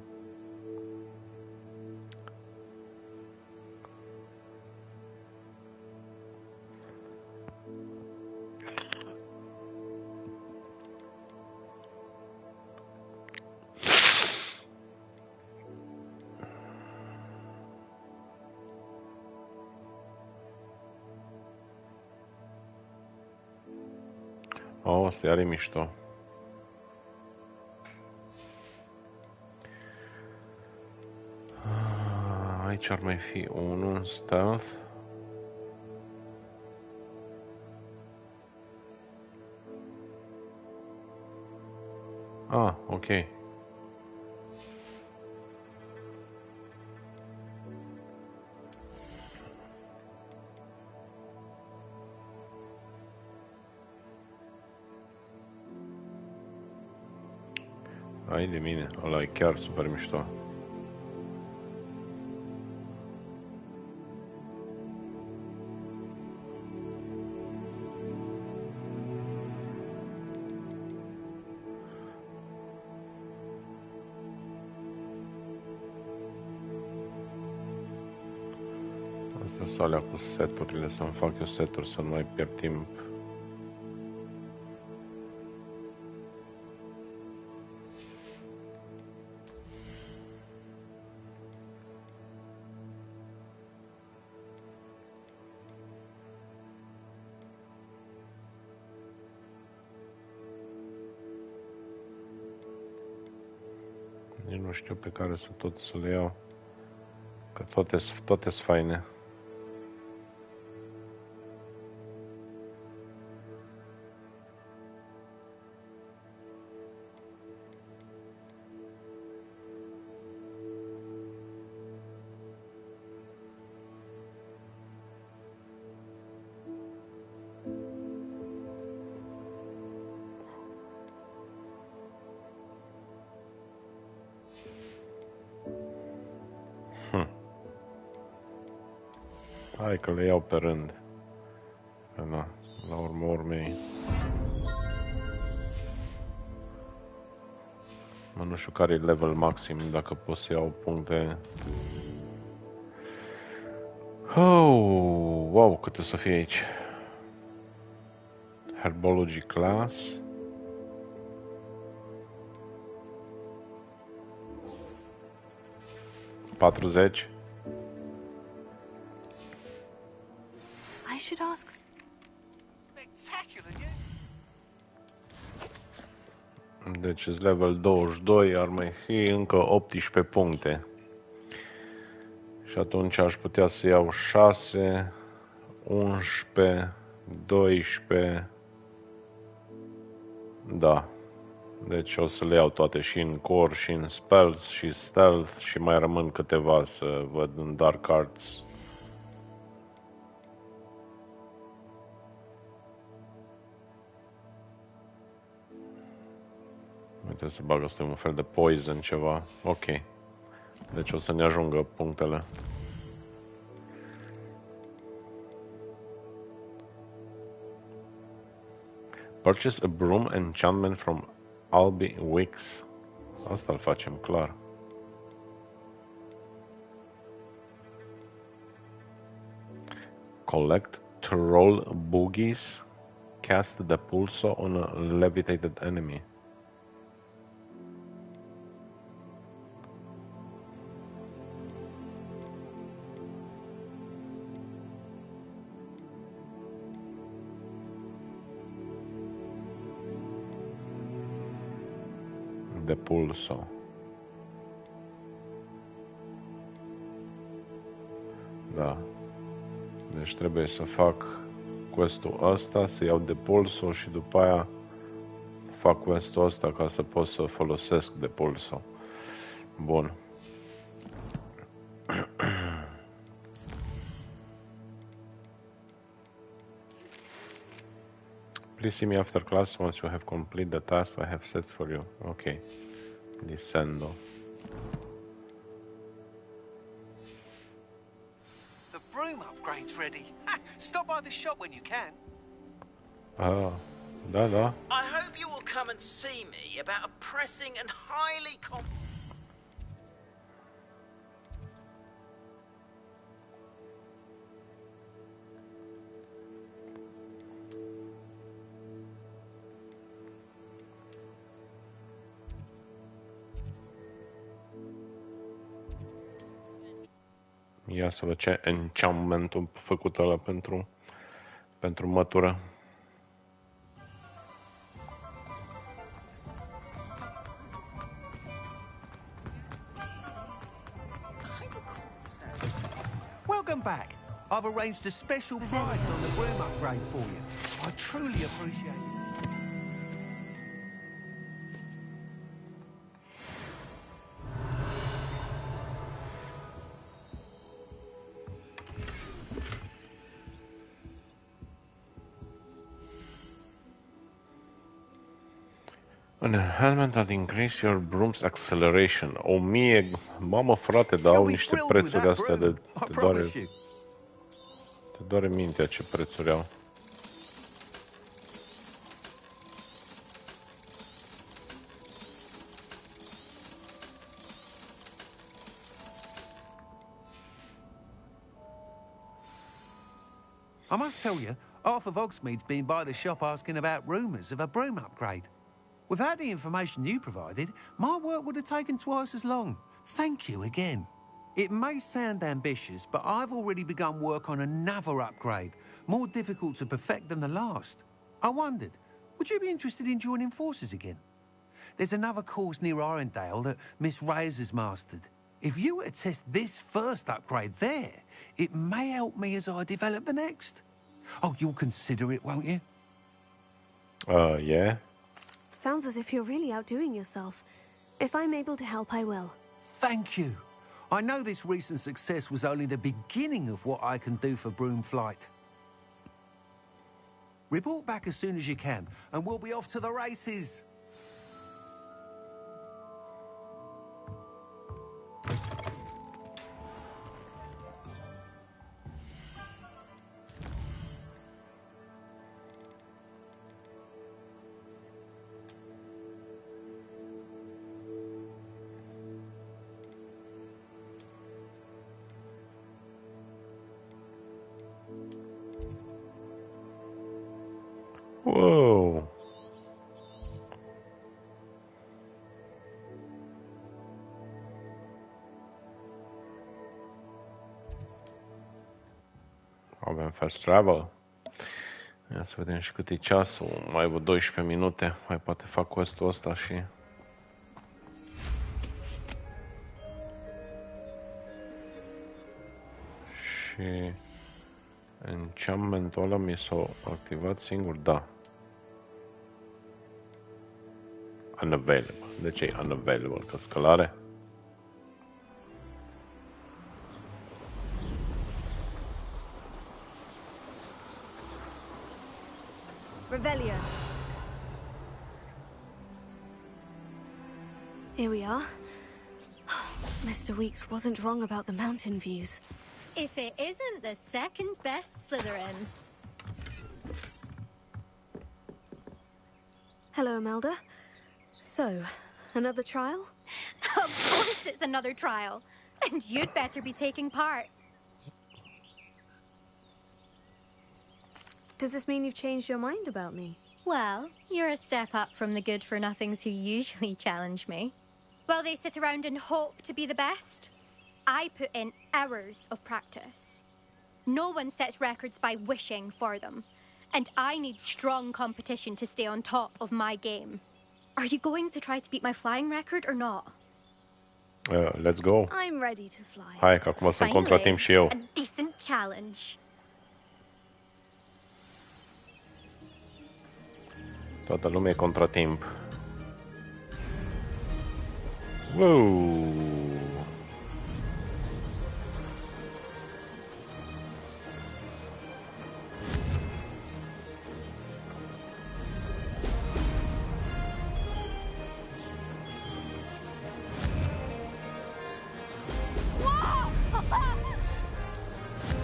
Oh, asta iar e mișto. Aici ar mai fi unul în stealth. Ah, ok. Ai de mine, ăla e chiar super mișto. Astea sunt alea cu seturile, să-mi fac eu seturi să nu mai pierd timp. Nici nu știu pe care să le iau, că toate sunt faine. Hai că le iau pe rând. Na, la urma urmei. Mă, nu știu care e level maxim, dacă pot să iau puncte. Oh, wow, cât o să fie aici. Herbology class. $40. I should ask. Deci e level 22, ar mai fi încă 18 puncte. Și atunci aș putea să iau 6, 11, 12. Da. Deci o să le iau toate și în core, și în spells, și stealth, și mai rămân câteva să văd în dark arts. Uite, se bagă asta un fel de poison ceva. Ok. Deci o să ne ajungă punctele. Purchase a broom enchantment from Albi Wix. Asta îl facem, clar. Collect troll boogies. Cast the pulso on a levitated enemy. De pulso. Da. Deci trebuie să fac quest-ul ăsta, să iau de pulso și după aia fac quest-ul ăsta ca să pot să folosesc de pulso. Bun. Please see me after class once you have completed the task I have set for you. Ok. Descendo. The broom upgrade's ready. Ha! Stop by the shop when you can. Ah, da, da. I hope you will come and see me about a pressing and highly Ia să văd ce enchantment-ul făcut ăla pentru mătură. Come back. I've arranged a special price on the broom upgrade for you. I truly appreciate it. An enhancement that increase your broom's acceleration. 1000... Mamă, frate, dar au niște prețuri astea de... Te doare mintea ce prețuri au. I must tell you, half of Hogsmeade's been by the shop asking about rumours of a broom upgrade. Without the information you provided, my work would have taken twice as long. Thank you again. It may sound ambitious, but I've already begun work on another upgrade, more difficult to perfect than the last. I wondered, would you be interested in joining forces again? There's another course near Arendale that Miss Reyes has mastered. If you were to test this first upgrade there, it may help me as I develop the next. Oh, you'll consider it, won't you? Yeah. Sounds as if you're really outdoing yourself. If I'm able to help, I will. Thank you. I know this recent success was only the beginning of what I can do for broom flight. Report back as soon as you can, and we'll be off to the races. Wow. Avem fast travel. Ia să vedem și cât e ceasul. Mai văd 12 minute. Mai poate fac quest-ul ăsta și... Și... Enchantmentul ăla mi s-a activat singur? Da. Unavailable. De ce e unavailable? Că scălare? Revelio. Here we are. Mr. Weeks wasn't wrong about the mountain views. If it isn't the second best Slytherin. Hello, Imelda. So, another trial? Of course it's another trial. And you'd better be taking part. Does this mean you've changed your mind about me? Well, you're a step up from the good-for-nothings who usually challenge me. While they sit around and hope to be the best, I put in hours of practice. No one sets records by wishing for them. And I need strong competition to stay on top of my game. Are you going to try to beat my flying record or not? Let's go. I'm ready to fly. Hai, că acum sunt contra timp și eu. A decent challenge. Toată lumea e contra timp. Wow.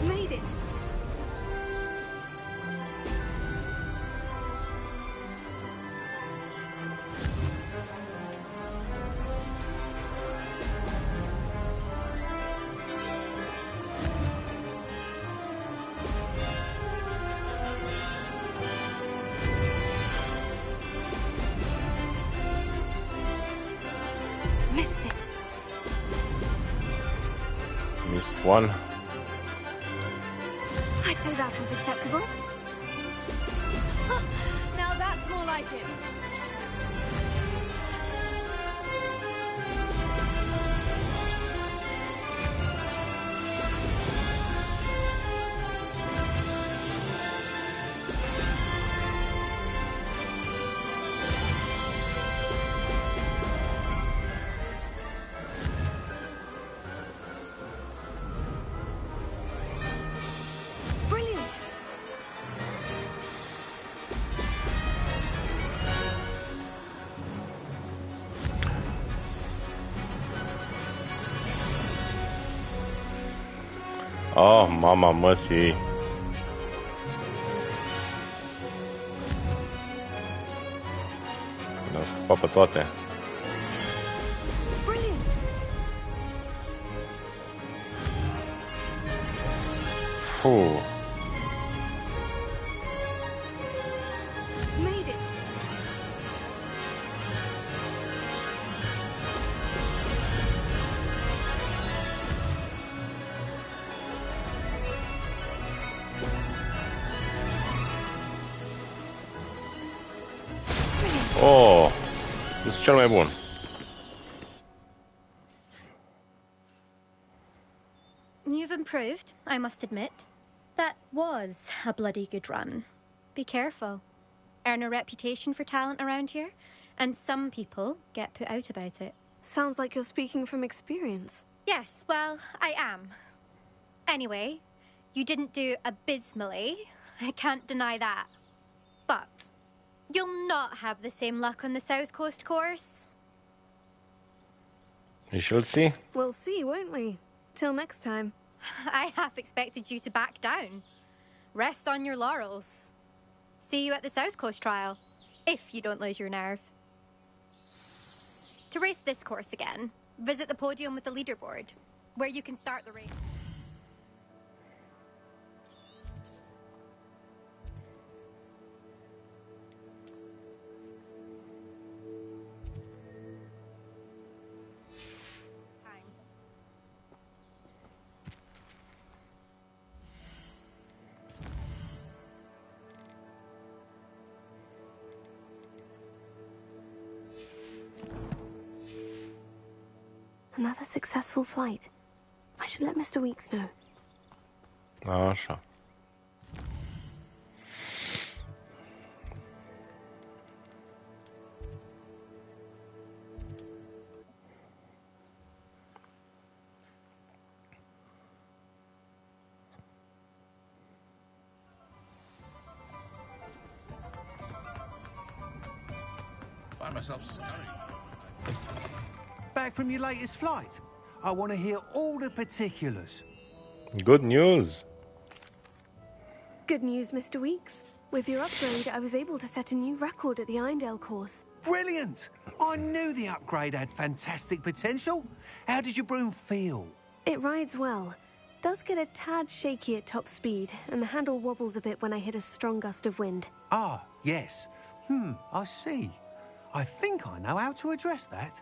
Made it! Missed it. Missed one. I'd say that was acceptable. Now that's more like it. Oh, mama măsii. Le-am scăpat pe toate. Fuh. Made it. Oh, sunt cel mai bun. You've improved, I must admit. That was a bloody good run. Be careful. Earn a reputation for talent around here, and some people get put out about it. Sounds like you're speaking from experience. Yes, well, I am. Anyway, you didn't do abysmally. I can't deny that. But you'll not have the same luck on the South Coast course. We shall see. We'll see, won't we? Till next time. I half expected you to back down. Rest on your laurels. See you at the South Coast trial, if you don't lose your nerve. To race this course again, visit the podium with the leaderboard, where you can start the race. Another successful flight. I should let Mr. Weeks know. Așa. Find myself scurrying. Back from your latest flight. I want to hear all the particulars. Good news. Good news, Mr. Weeks. With your upgrade, I was able to set a new record at the Irondale course. Brilliant! I knew the upgrade had fantastic potential. How did your broom feel? It rides well. Does get a tad shaky at top speed, and the handle wobbles a bit when I hit a strong gust of wind. Ah, yes. I see. I think I know how to address that.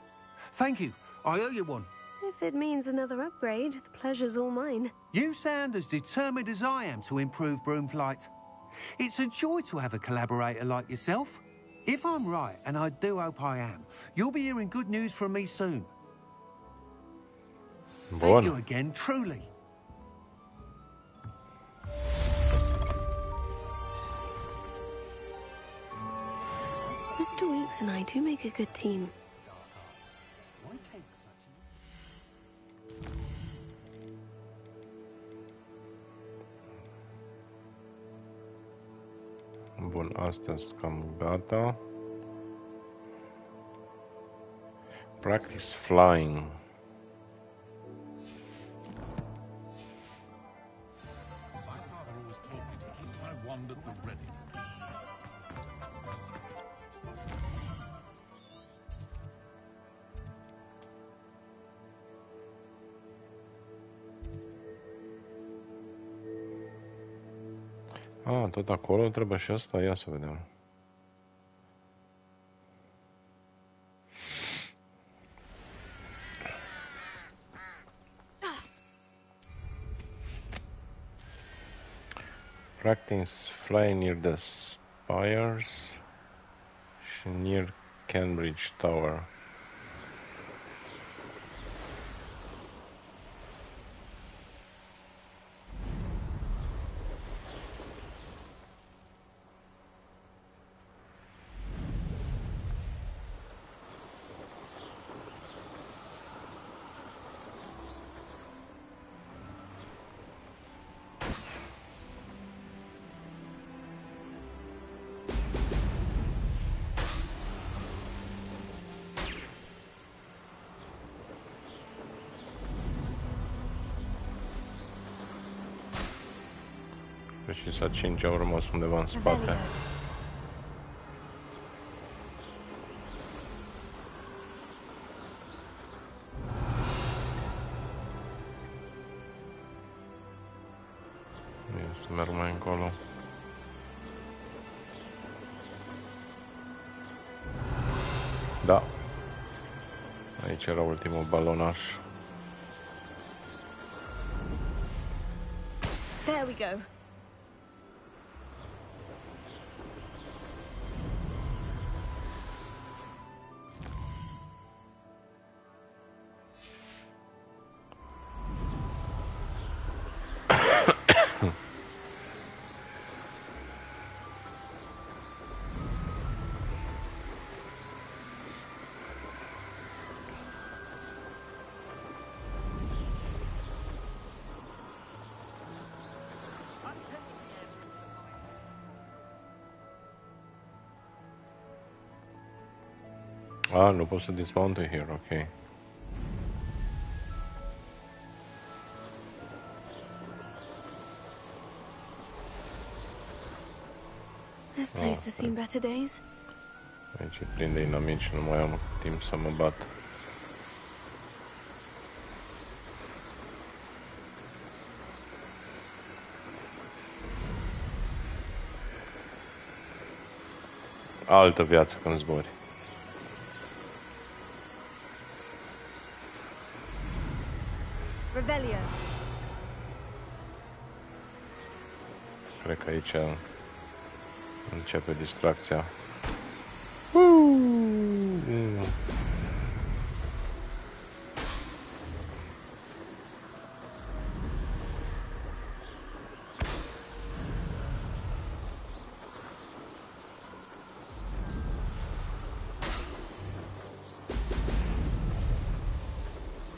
Thank you. I owe you one. If it means another upgrade, the pleasure's all mine. You sound as determined as I am to improve broom flight. It's a joy to have a collaborator like yourself. If I'm right, and I do hope I am, you'll be hearing good news from me soon. Thank you again, truly. Mr. Weeks and I do make a good team. Bun, astea sunt cam gata. Practice flying. My father always told me to keep my wand at the ready. Ah, tot acolo trebuie și asta? Ia să vedem. Practice flying near the spires și near Cambridge Tower. Și să 5 au rămas undeva în spate. Să merg mai încolo. Da. Aici era ultimul balonaș. There we go. Ah, nu pot să dismount here, ok. This place has seen better days. Aici e plin de inamici, nu mai am timp să mă bat. Altă viață când zbori. Revelio. Cred că aici începe distracția.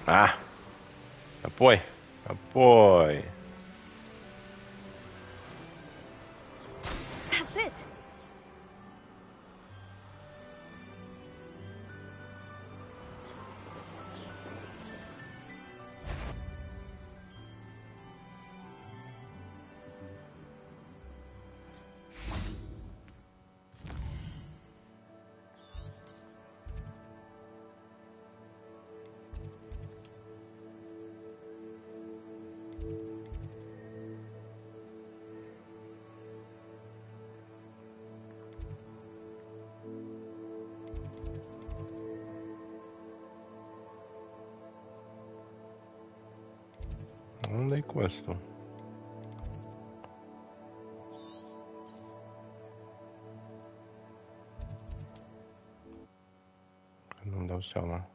Ah! Apoi! That's it. Unde-i quest-ul? Nu-mi dau seama.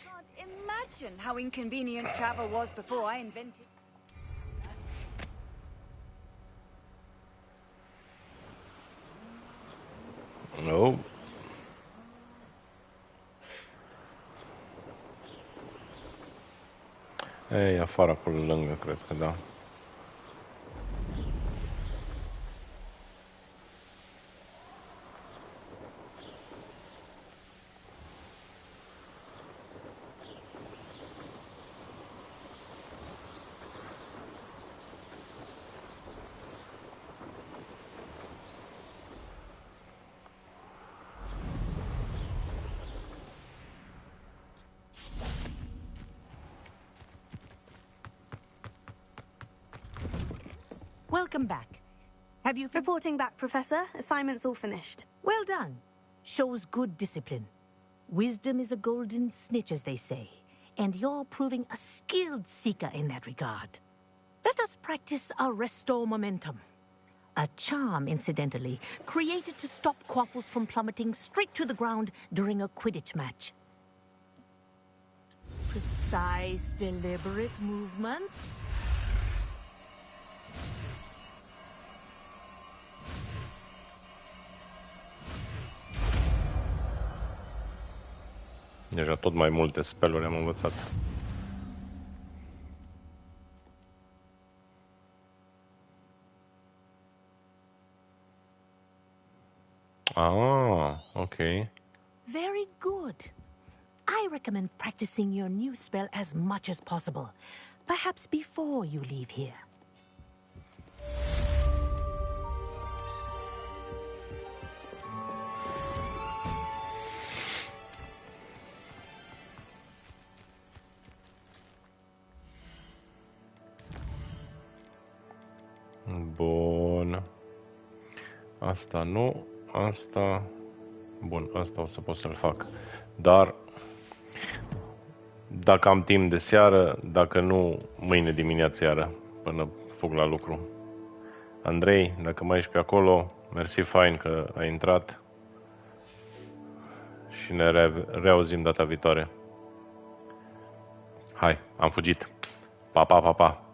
Can't imagine how inconvenient travel was before I invented. No. E afară acolo lângă, cred că da. Welcome back. Have you... Reporting back, Professor. Assignment's all finished. Well done. Shows good discipline. Wisdom is a golden snitch, as they say. And you're proving a skilled seeker in that regard. Let us practice Arresto Momentum. A charm, incidentally, created to stop quaffles from plummeting straight to the ground during a Quidditch match. Precise, deliberate movements. Deja tot mai multe spelluri am învățat. Ah, okay. Very good. I recommend practicing your new spell as much as possible. Perhaps before you leave here. Bun. Asta nu, asta... Bun, asta o să pot să-l fac. Dar, dacă am timp de seară, dacă nu, mâine dimineață iară, până fug la lucru. Andrei, dacă mai ești pe acolo, mersi fain că ai intrat. Și ne reauzim data viitoare. Hai, am fugit. Pa, pa, pa, pa.